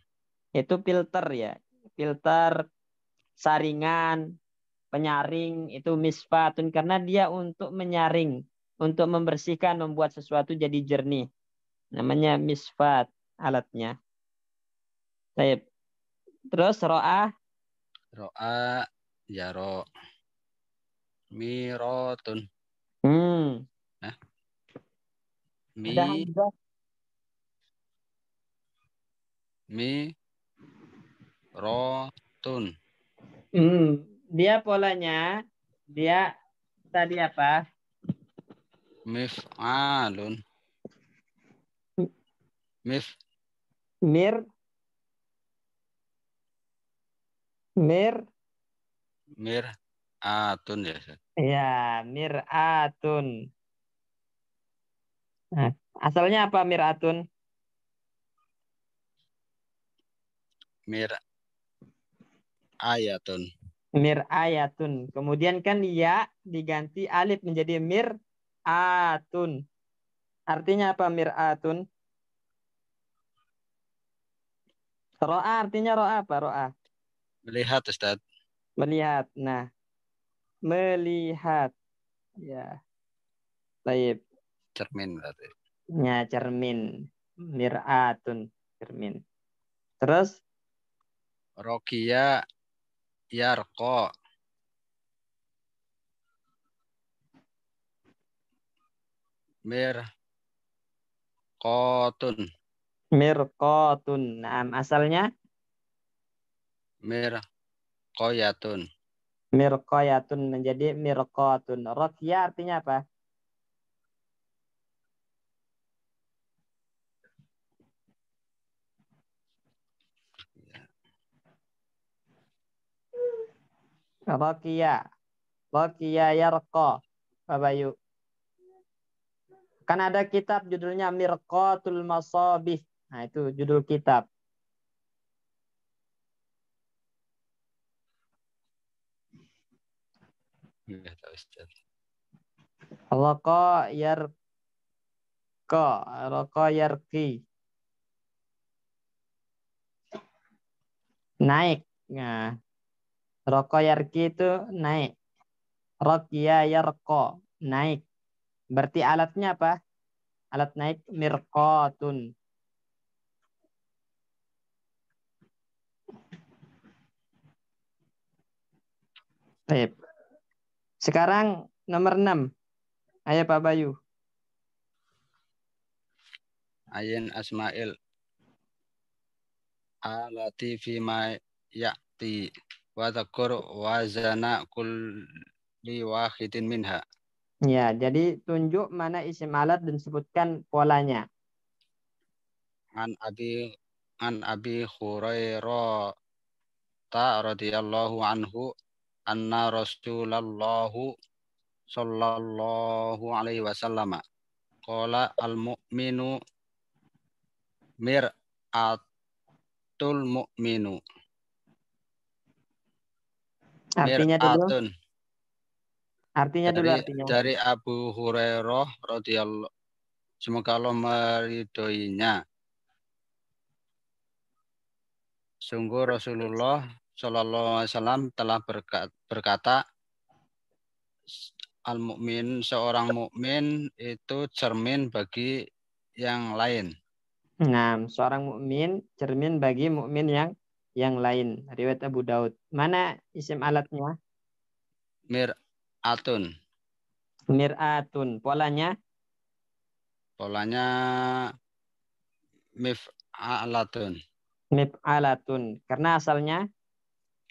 Itu filter ya. Filter, saringan, penyaring itu misfatun karena dia untuk menyaring, untuk membersihkan, membuat sesuatu jadi jernih. Namanya misfat alatnya. Baik. Terus ro'ah. Ro'a yaro. Mirotun. Nah. Ada hamzah. Rotun. Dia polanya, dia tadi apa? Mif'alun. Mir Mir'atun ya. ya, mir'atun. Nah, asalnya apa mir'atun? Mir'ayatun. Mir'ayatun. Kemudian kan ya diganti alif menjadi mir'atun. Artinya apa mir'atun? Ro'a artinya ro'a apa? Ro'a. Melihat, Ustaz. Melihat. Nah, melihat. Ya. Baik. Cermin berarti. Ya, cermin. Mir'atun. Cermin. Terus? Rokia yarko. Mirqotun. Mirqotun. Nah, asalnya? Mirqoyatun. Mirqoyatun menjadi mirqotun. Rokia artinya apa? Rokia. Rokia yarko. Pak Bayu. Kan ada kitab judulnya Mirqatul Masabih. Nah, itu judul kitab. Enggak tahu, Ustaz. Roko yarko. Roko yarki. Naik. Nah, roko yarki itu naik. Rokia yarko. Naik. Berarti alatnya apa? Alat naik mirqatun. Baik. Sekarang nomor 6. Ayo Pak Bayu. Ayin Asmail. Alati fima ya'ti. Wa dhakur wazana kulli wahidin minha. Ya, jadi tunjuk mana isim alat dan sebutkan polanya. An Abi Hurairah radhiyallahu anhu anna Rasulullah sallallahu alaihi wasallam qala al-mu'minu mir'atul mu'minu. Artinya dulu. Mir'atun. Artinya dulu artinya. Dari Abu Hurairah radhiyallahu, semoga Allah meridhoinya. Sungguh Rasulullah Shallallahu Alaihi Wasallam telah berkata, al-mu'min, seorang mukmin itu cermin bagi yang lain. Nah, seorang mukmin cermin bagi mukmin yang lain. Riwayat Abu Daud. Mana isim alatnya? Mir'atun. Mir'atun. Polanya? Polanya mif'alatun. Mif'alatun. Karena asalnya?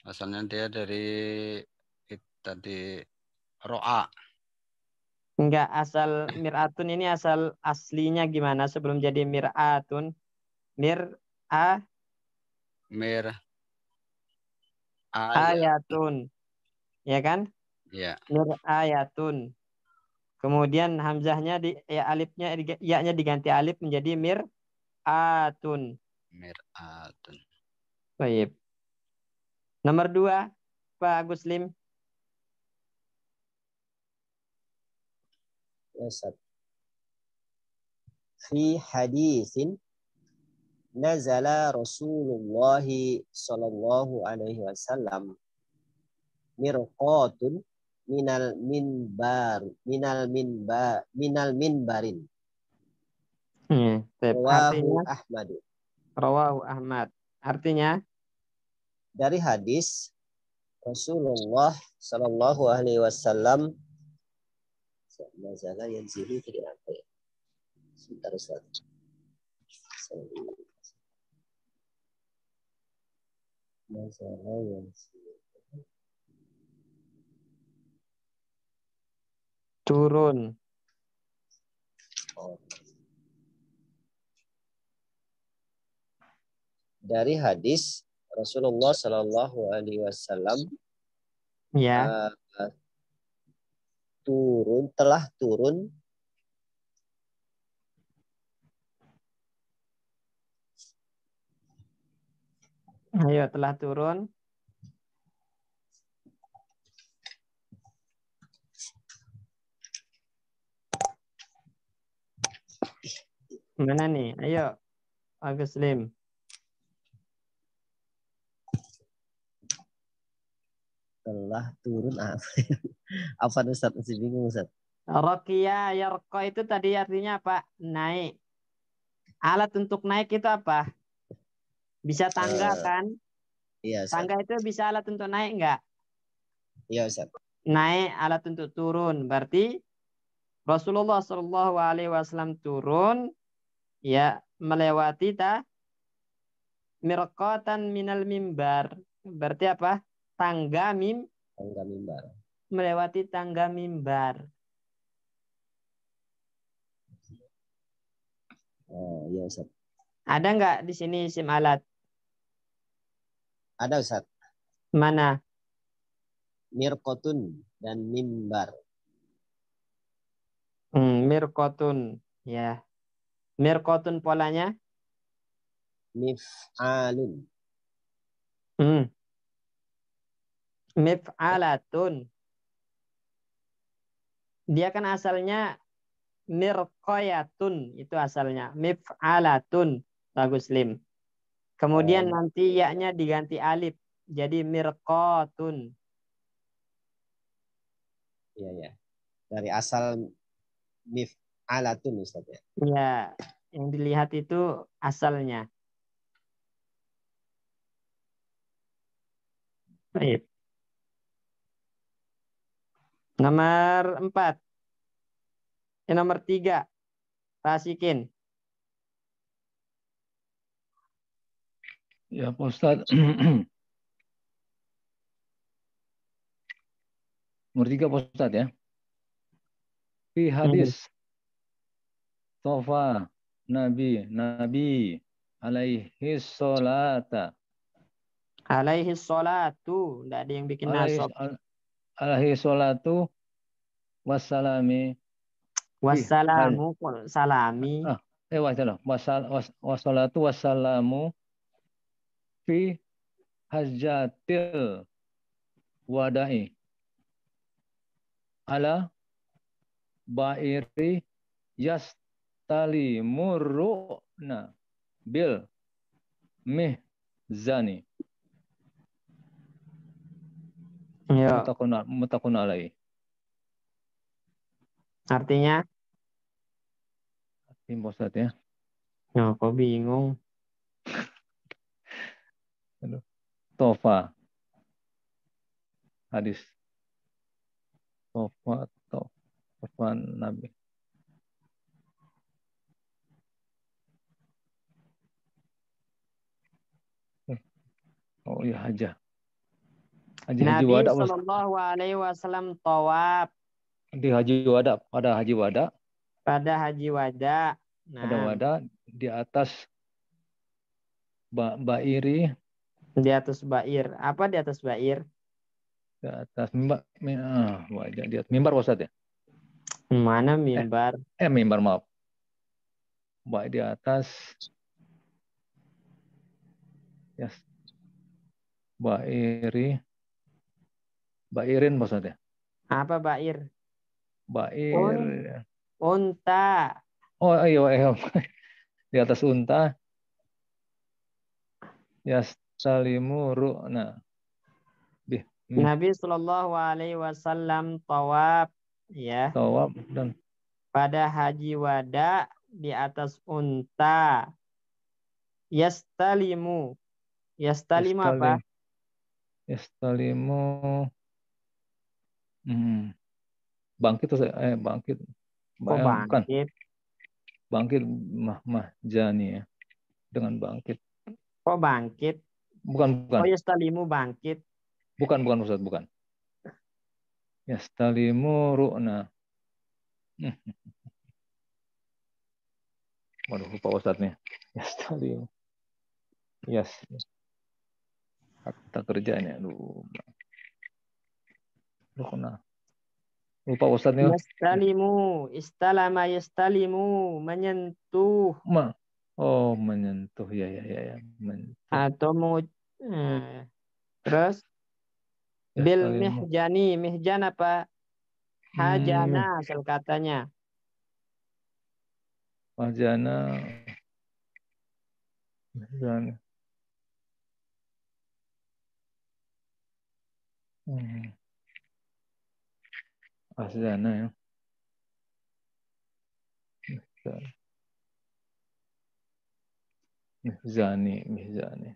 Asalnya dia dari tadi ro'a. Enggak, asal mir'atun ini asal aslinya gimana sebelum jadi mir'atun? Ayatun. Ya kan? Ya. Mir'ayatun. Kemudian hamzahnya alifnya ya-nya diganti alif menjadi mir'atun. Mir'atun. Baik. Nomor 2, Pak Agus Lim. Ya, Ustaz. Fi hadisin nazala Rasulullah sallallahu alaihi wasallam mirqatun minal minbarin. Rawahu Artinya Ahmad. rawahu Ahmad. Artinya Dari hadis Rasulullah sallallahu alaihi wasallam nazala yanzilu tadi apa ya? Sebentar Ustaz. Nazala yanzilu. turun. Oh. Dari hadis Rasulullah Shallallahu Alaihi Wasallam Ya. telah turun Ayo, telah turun. Mana nih? Ayo, Agus Lim. Telah turun apa? Apa Ustaz? Masih bingung Ustaz. Rokia yarko itu tadi artinya apa? Naik. Alat untuk naik itu apa? Bisa tangga kan? Iya Ustaz. Tangga itu bisa alat untuk naik enggak? Iya Ustaz. Naik alat untuk turun. Berarti Rasulullah Shallallahu Alaihi Wasallam turun ya melewati mirqatan minal mimbar. Berarti apa? Tangga mimbar. Melewati tangga mimbar. Oh iya Ustaz. Ada nggak di sini isim alat? Ada Ustaz. Mana? Mirqatun dan mimbar. Mirqatun ya. Mirqatun polanya? Mif'alun. Mif'alatun. Dia kan asalnya mirqayatun, itu asalnya. Mif'alatun, Bagus Lim. Kemudian nanti ya-nya diganti alif, jadi mirqatun. Iya ya. Dari asal mif'alatun Ustaz ya. Ya, yang dilihat itu asalnya. Baik. Nomor 4. Nomor 3. Rasikin. Ya Pak Ustadz. Nomor 3 Pak Ustadz ya. Fi hadis Sofa Nabi alaihi sholata. Alaihi sholatu. Tidak ada yang bikin nasab. Alaihi sholatu wassalami. Wassalamu. Salami. Wassalatu wassalamu fi hajjatil wada'i ala ba'iri yastali murru'na bil mihzani. Ya. Mutakun alaihi. Artinya? Ustaz ya. Ya, kok bingung. Tofa. Hadis. Tofa Nabi. Oh iya Haji Nabi Wada. Sallallahu Alaihi Wasallam tawaf. Di Haji Wada, pada Haji Wada. Pada Haji Wada. Nah. Ada Wada di atas Ba'iri. Di atas Ba'ir. Apa di atas Ba'ir? Di atas mimbar. Di atas mimbar Ustaz ya? Mana mimbar? Mimbar maaf. Baik di atas. Yes. Bairi. Bairin maksudnya. Apa bair? Bair. Unta. Oh iya. Di atas unta. Yastalimu ru'na. Nabi Shallallahu Alaihi Wasallam tawaf ya Tawaf dan pada haji wada di atas unta. Yastalimu. Yastalimu apa? Yastalimu. Bangkit atau bangkit. Kok Bukan. bangkit? Bangkit mahjani ya. Dengan bangkit. Kok bangkit? Bukan. Oh yastalimu bangkit. Bukan Ustaz, bukan. Yastalimu ru'na. Waduh, lupa Ustaznya. Yastalimu. Yes. Kata kerjanya. Ru'na. Lupa Ustaznya. Yastalimu. Istalama yastalimu. Menyentuh. Oh, menyentuh. Ya. Menyentuh. Atau terus bil mihjani. Mihjan apa? Hajana asal katanya. Hajana. Mihjana. Azana ya. Mihzani.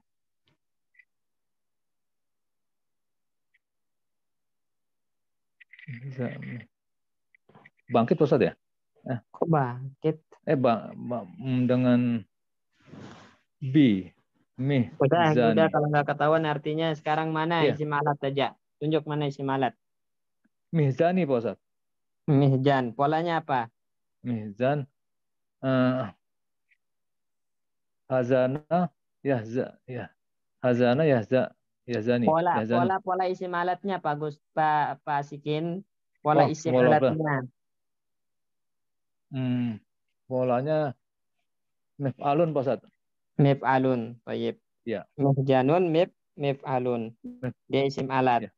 Bangkit Ustaz ya? Kok bangkit? Dengan B. Udah kalau nggak ketahuan artinya sekarang mana isim alat saja. Tunjuk mana isim alat. Mihzani Pak Ustaz. Mihjan. Polanya apa? Mihzan. Hazana yahza ya. Hazana yahzani. Pola isim alatnya Pak Sikin. Pola isim alatnya. Polanya mif'alun Pak Ustaz. Mif'alun. Baik. Ya. Mihjanun mif'alun. Dia isim alat. Ya.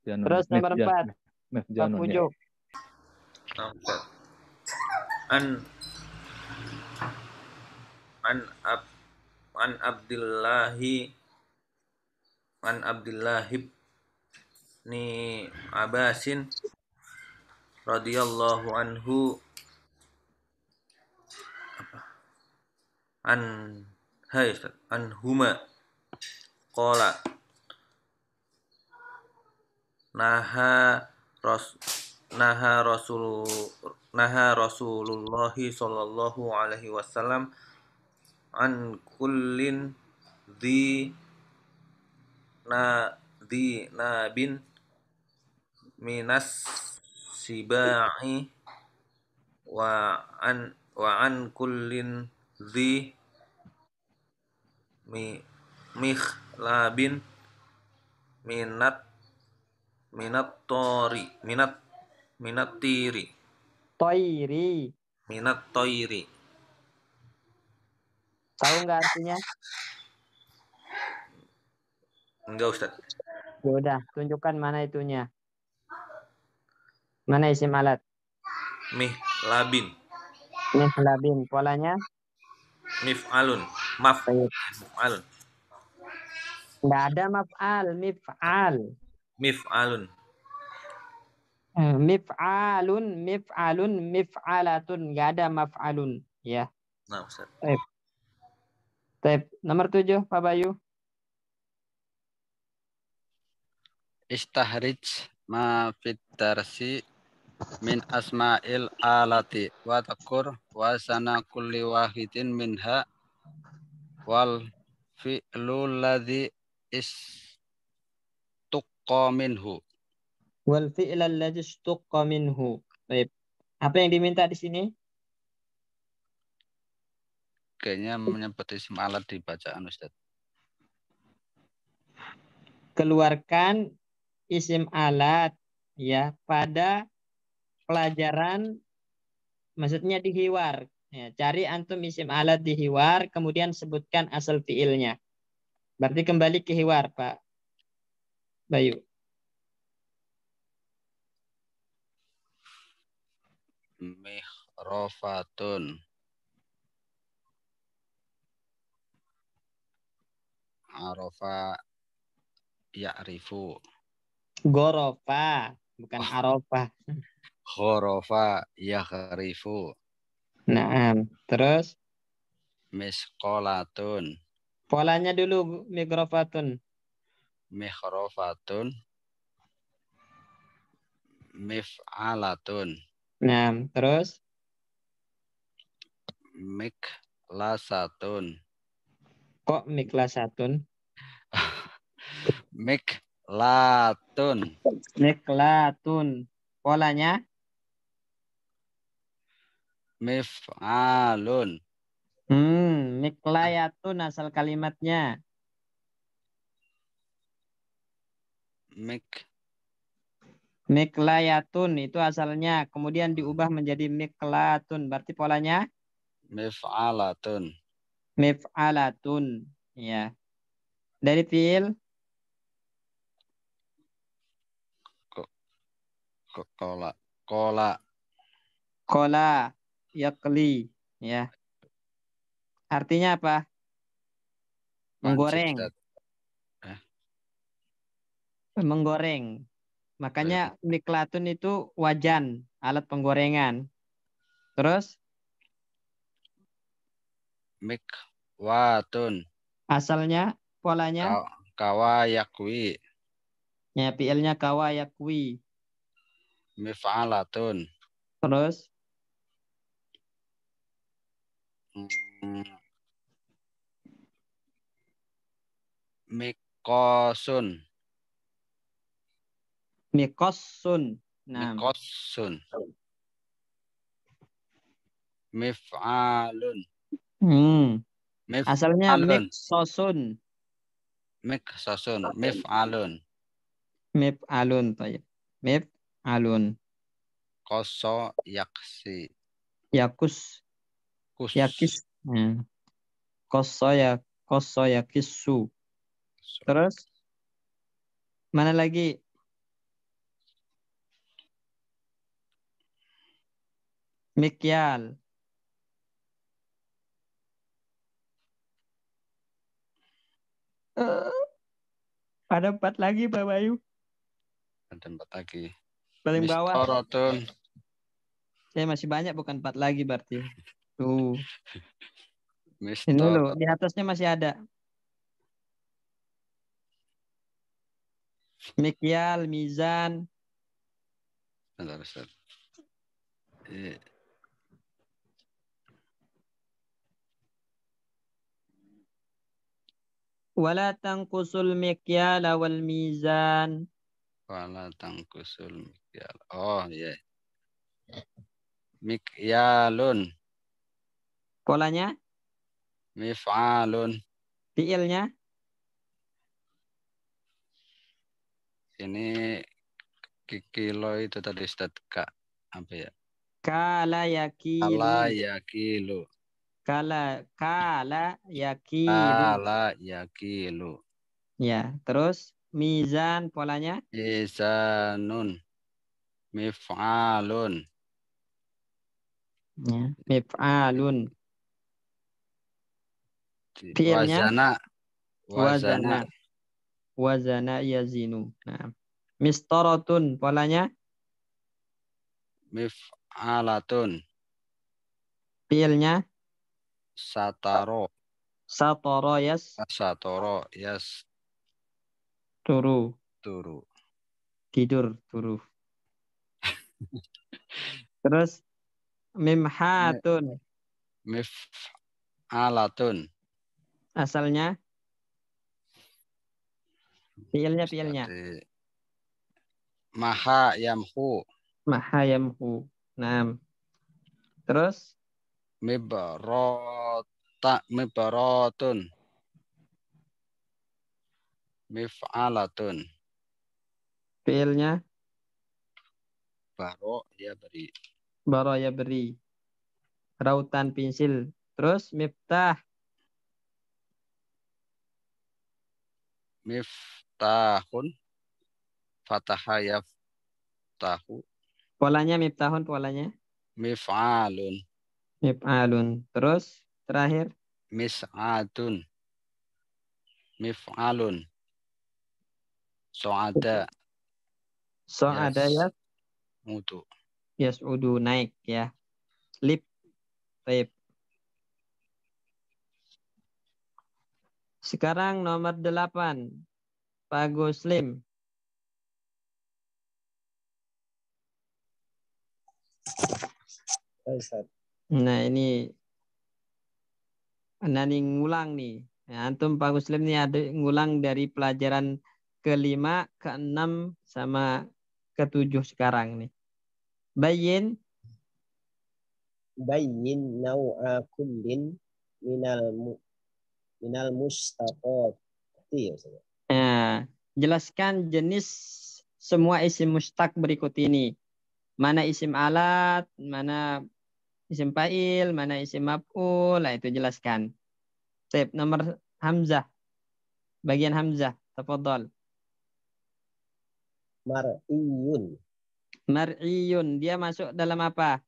Terus nomor 4. Pak Pujuk. An Abdillahi ni Abbasin radhiyallahu anhu anhuma qala naha Rasulullah sallallahu alaihi wasallam an kullin di nabin minas sibai wa an kullin di mikhlabin minat toiri. Tahu nggak artinya? Enggak Ustaz. Ya udah, tunjukkan mana itunya. Mana isim alat? Mihlabin. Polanya? Mif'alun. Maf'alun. Nggak ada maf'al, mif'al. Mif'alun. Mif'alatun. Nggak ada maf'alun. Ya. Nah, Ustaz. Nomor 7, Pak Bayu. Istahrij ma fit darsi min asma'il alati wa takur wa sana kulli wahidin minha wal fi'lu ladzi istuqqa minhu. Wal fi'la alladzi istuqqa minhu. Baik. Apa yang diminta di sini? Kayaknya menyebut isim alat di bacaan Ustaz. Keluarkan isim alat ya pada pelajaran, maksudnya di hiwar. Ya, cari antum isim alat di hiwar, kemudian sebutkan asal fiilnya. Berarti kembali ke hiwar, Pak Bayu? Mihrofatun. Arofa ya'rifu. Gorofa, bukan arofah. Khorofa yakhrifu. Nah, terus Misqolatun. polanya dulu mikrofatun. Mihrofatun. Mif'alatun. Nah, terus Miklasatun. kok miklasatun? Miklatun. Miklatun. Polanya Mif'alun. miklayatun asal kalimatnya. Miklayatun itu asalnya, kemudian diubah menjadi miklatun. Berarti polanya Mif'alatun. mif'alatun. Ya. Dari fiil Kola. Kola. kola yakli. Ya. Artinya apa? Wancik, Menggoreng. Ustaz. Menggoreng. Makanya miklatun itu wajan, alat penggorengan. Terus Mikwatun. asalnya, polanya, Kawayakwi. ya fiilnya kawa yakwi. Mif'alatun. Terus Hmm, Mikosun. mikosun. Nah, Mikosun. Mif'alun. asalnya Mif'alun. miksosun. Miksosun. Mif'alun. Mif'alun. Mif'alun. Koso yaksi. Yakus. Kus. Yakis. Koso yakisu. Terus mana lagi? Mikyal. Ada 4 lagi Pak Bayu. Ada 4 lagi. Paling bawah. Mistorotun. Saya masih banyak, bukan 4 lagi berarti. Tuh. Ini loh, Mistorot. di atasnya masih ada. Mikyal, mizan. Bentar, Ustaz. Wala tangkusul mikyala wal mizan. Wala tangkusul mikyal. Oh, iya. Mikyalun. Polanya, Mif'alun. fiilnya, Ini kilo itu tadi Ustaz, Kak. Apa ya? kala yakilu. Kala yakilu. Kala yakilu. Kala yakilu. Ya, terus mizan polanya, Mizanun. Mif'alun. ya, mif'alun. Fiilnya Wazana. Wazana. Wazana yazinu. Nah, mistorotun polanya, Mif'alatun. fiilnya Sataro. satoro Satoro. Yas. turu. Turu. Tidur, turu. Terus mimhatun. Mif'alatun. Asalnya fiilnya. Tadi. Maha yamhu. Mahayamhu. Nah, terus Mibarotun. Mif'alatun. fiilnya Baro ya beri. baroya beri. Rautan pensil. Terus miftah. Miftahun. fataha yaftahu. Polanya miftahun, polanya Mif'alun. mif'alun. Terus terakhir Mis'atun. Mif'alun. So'ada. so ada ya Mutu. yas'udu naik ya. Lip. Baik. Sekarang nomor 8. Pak Guslim. Nah ini Nani ngulang nih. Ya, antum Pak Guslim nih ada ngulang dari pelajaran ke-5, ke-6 sama ke-7 sekarang nih. Bayin naw'a kullin minal mustaqat. Iya, Ustaz. Nah, jelaskan jenis semua isim mustaq berikut ini. Mana isim alat, mana isim fa'il, mana isim maf'ul, nah itu jelaskan. Step nomor Hamzah. Bagian Hamzah, tafadhol. Mar'iyun. Mar'iyun, dia masuk dalam apa?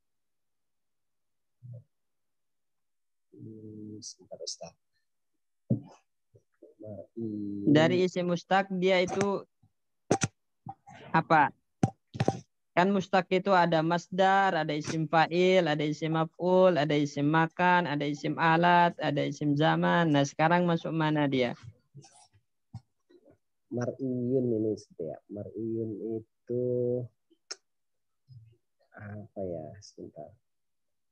Sebentar, Ustaz. Dari isim mustaq dia itu apa? Kan mustaq itu ada masdar, ada isim fa'il, ada isim maf'ul, ada isim makan, ada isim alat, ada isim zaman. Nah, sekarang masuk mana dia? Mar'iyun ini ya. Mar'iyun itu apa ya? Sebentar.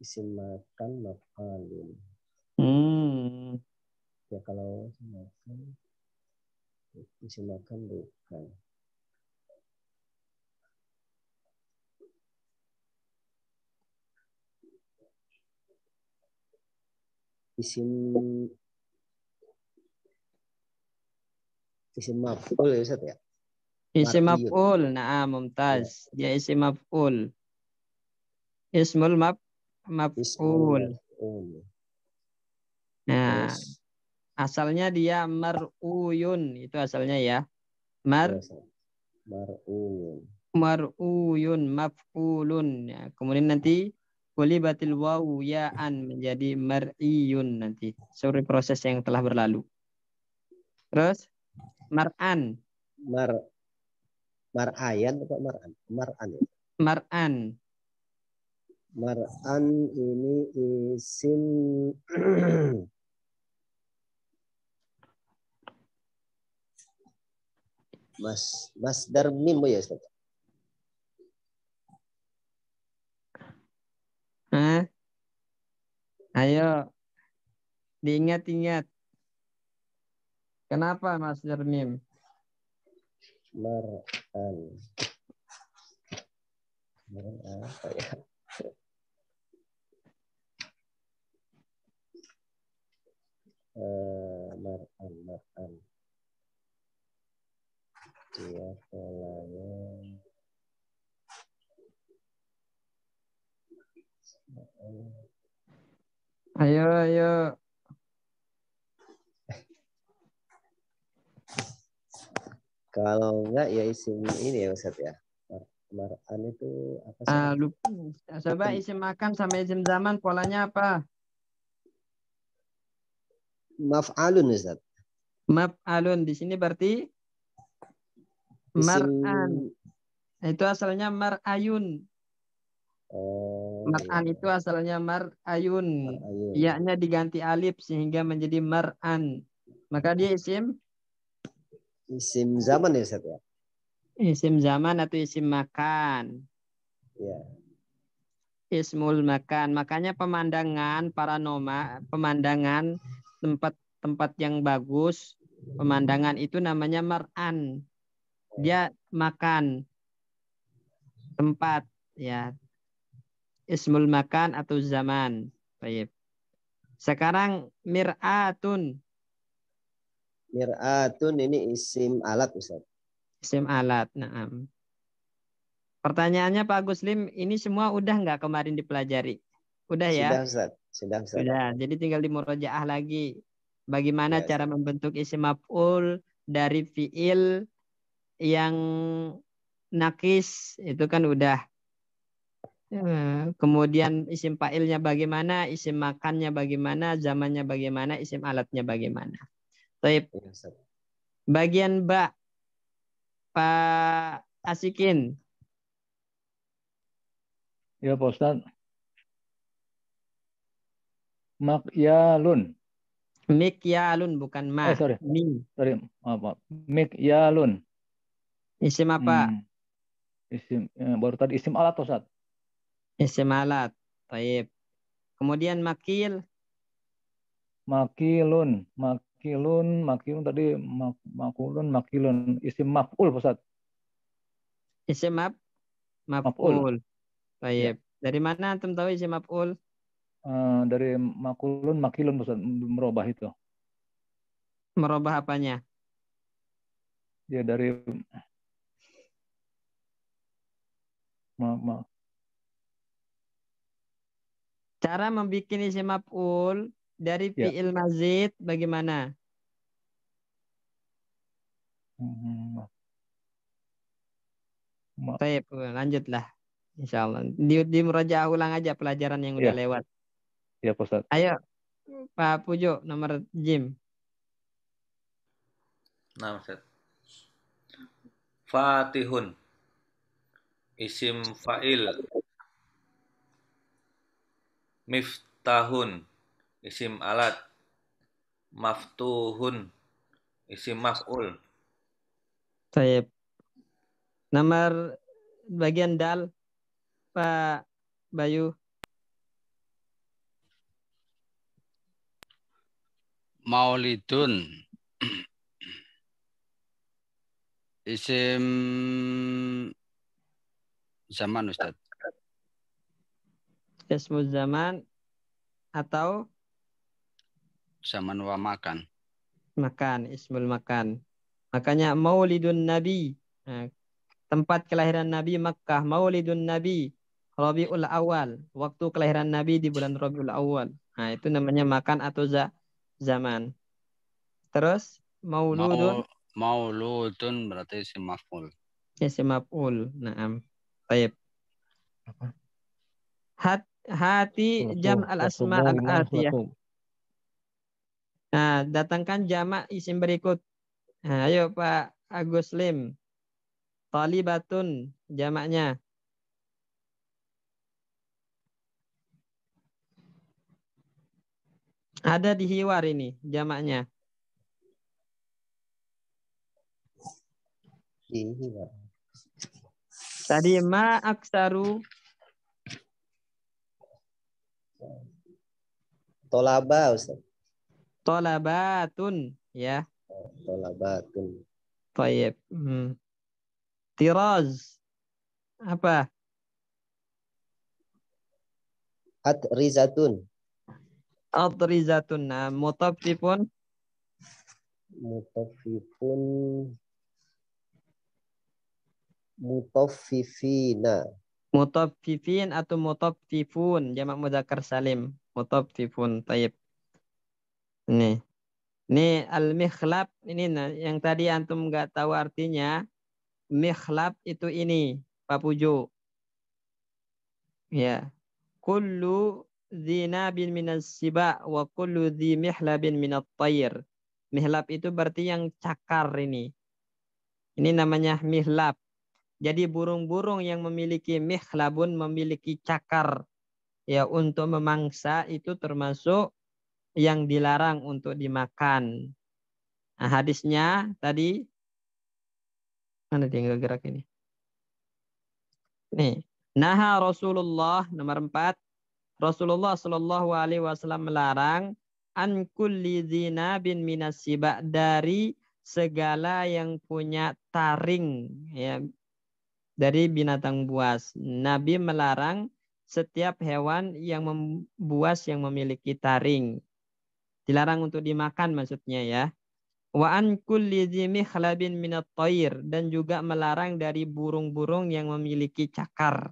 Isim makan maf'alun. Ya kalau makan isim makan bukan. Isim maf'ul ya Ustaz ya. Isim Mar'iyun. maf'ul, nah mumtaz. Dia isim maf'ul. Ismul maf'ul. Nah, Terus, asalnya dia mar'uyun, itu asalnya ya. mar'uyun. Mar'uyun, maf'ulun. Ya, kemudian nanti kulibatil wawu ya'an menjadi mar'iyun nanti. Sorry proses yang telah berlalu. Terus mar'an. Mar'ayan atau mar'an? Mar'an ya. Mar'an. Mar'an ini isim masdar mim ya Ustaz. Ayo diingat-ingat. Kenapa masdar mim? Mar'an. Apa ya? Mar'an. Dia polanya. Ayo. Kalau enggak ya isim ini ya Ustaz ya. Mar'an itu apa sih? Lupa. Coba isim makan sama isim zaman polanya apa? Maf'alun Ustaz. Maf'alun di sini berarti mar'an. Itu asalnya mar'ayun. Mar'an iya. itu asalnya mar'ayun. Iya-nya diganti alif sehingga menjadi mar'an. Maka dia isim zaman ya Ustaz ya. Isim zaman atau isim makan. Ya. Ismul makan. Makanya pemandangan pemandangan tempat yang bagus, pemandangan itu namanya mar'an. Dia makan tempat ya. Ismul makan atau zaman. Baik. Sekarang mir'atun. Mir'atun ini isim alat Ustaz. Isim alat. Naam. Pertanyaannya Pak Guslim, ini semua udah nggak kemarin dipelajari? Udah ya? Sudah Ustaz. Sudah. Jadi tinggal dimurojaah lagi. Bagaimana Ya, cara membentuk isim maf'ul dari fiil yang nakis itu kan udah. Kemudian isim fa'ilnya bagaimana, isim makannya bagaimana, zamannya bagaimana, isim alatnya bagaimana. Baik. Ya, Ustaz. Bagian ba, Pak Asikin. Ya Pak Ustadz. Makyalun. Mikyalun bukan ma. Sorry. Mi. Sorry, maaf. Mikyalun. Isim apa? Isim baru tadi isim alat Ustaz. Isim alat. Baik. Kemudian makil. Makilun tadi makilun isim maf'ul Ustaz. Isim Maf'ul. maf'ul. Ya. Baik. Dari mana antum tahu isim maf'ul? Dari makilun Ustaz, merubah itu. Merubah apanya? Ya dari Cara membuat isim maf'ul dari ya. fi'il mazid bagaimana? Baik, lanjutlah. Insyaallah. Di murajaah ulang aja pelajaran yang udah Ya. lewat. Ya Pak Ustaz. Ayo, Pak Pujo, nomor Jim. Nah, Ustaz. Fatihun. Isim fa'il. Miftahun. Isim alat. Maftuhun. Isim maf'ul. Baik. Nomor bagian dal, Pak Bayu. Maulidun. Isim zaman Ustaz. Ismu zaman atau Zaman wa makan. makan, ismul makan. Makanya Maulidun Nabi. Nah, tempat kelahiran Nabi Makkah, Maulidun Nabi Rabiul Awal, waktu kelahiran Nabi di bulan Rabiul Awal. Nah, itu namanya makan atau zaman. Terus mauludun Mauludun berarti isim maf'ul. isim maf'ul. Naam. Baik. Hati jam al asma al atiyah. Nah, datangkan jamak isim berikut. Nah, ayo Pak Agus Lim. Talibatun jamaknya. Ada di hiwar ini jamaknya. Tadi ma aksaru Tolaba Ustaz. tolabatun ya. Tolabatun. Baik. Tiraz apa? Adrizatun. Adrizatun. Nah, mutaffifun Mutaffifun. Mutaffifina. mutaffifin atau mutaffifun jamak mudzakkar salim. Mutaffifun. Baik. Ini al-mikhlab ini yang tadi antum nggak tahu artinya. Mikhlab itu ini Pak Pujo. Ya. Kullu dzinabin minas siba wa kullu dzi mihlabin minat tayr. Mihlab itu berarti yang cakar ini. Ini namanya mihlab. Jadi burung-burung yang memiliki mihlabun memiliki cakar ya untuk memangsa itu termasuk yang dilarang untuk dimakan. Nah, hadisnya tadi mana dia nggak gerak ini? Nih, naha Rasulullah nomor 4. Rasulullah Shallallahu Alaihi Wasallam melarang an kulli dzinabin minas siba dari segala yang punya taring ya dari binatang buas. Nabi melarang setiap hewan yang buas yang memiliki taring. Dilarang untuk dimakan maksudnya ya. Wa an kulli dzi mikhlabin minat thair dan juga melarang dari burung-burung yang memiliki cakar.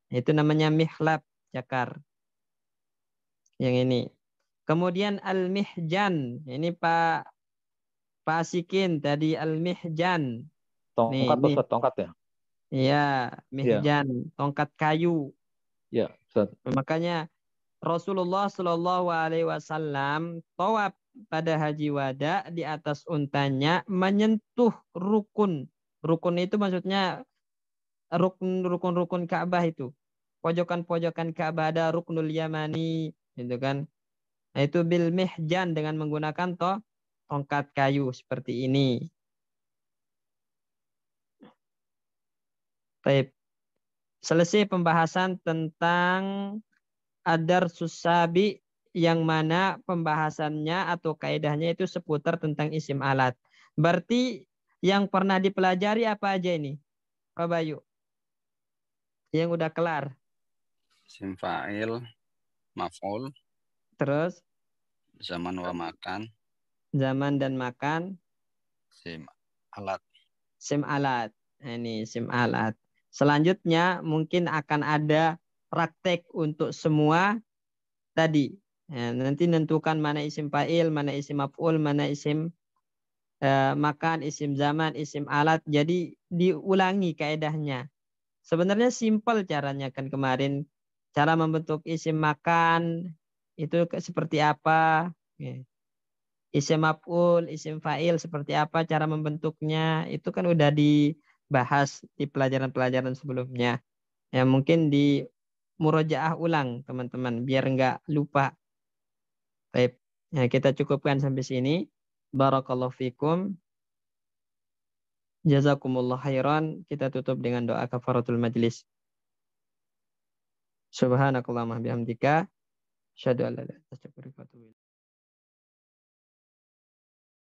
Itu namanya mihlab, cakar. Yang ini. Kemudian al-mihjan. Ini Pak Sikin tadi al-mihjan. Tongkat Nih. Ustaz, tongkat ya. Ya, Ya, mihjan, tongkat kayu. ya, Ustaz. Makanya Rasulullah Shallallahu Alaihi Wasallam tawaf pada haji wada di atas untanya menyentuh rukun. Rukun itu maksudnya rukun Ka'bah itu. Pojokan-pojokan Ka'bah ada ruknul yamani, gitu kan. Nah, itu bil mihjan dengan menggunakan tongkat kayu seperti ini. Baik. Selesai pembahasan tentang adar susabi yang mana pembahasannya atau kaidahnya itu seputar tentang isim alat. Berarti yang pernah dipelajari apa aja ini, Pak Bayu? Yang udah kelar. Isim fa'il, maf'ul, Terus zaman wa makan, zaman dan makan, isim alat. isim alat. Nah, ini isim alat. Selanjutnya mungkin akan ada praktek untuk semua tadi. Ya, nanti nentukan mana isim fa'il, mana isim maf'ul, mana isim makan, isim zaman, isim alat. Jadi diulangi kaedahnya. Sebenarnya simpel caranya kan kemarin. Cara membentuk isim makan itu seperti apa. Ya. Isim maf'ul, isim fa'il seperti apa cara membentuknya. Itu kan udah dibahas di pelajaran-pelajaran sebelumnya. Ya mungkin di murojaah ulang teman-teman biar nggak lupa. Baik, ya, kita cukupkan sampai sini. Barakallahu fikum. Jazakumullah khairan. Kita tutup dengan doa kafaratul majlis. Subhanakallahumma bihamdika. Asyhadu an la ilaha illa anta astaghfiruka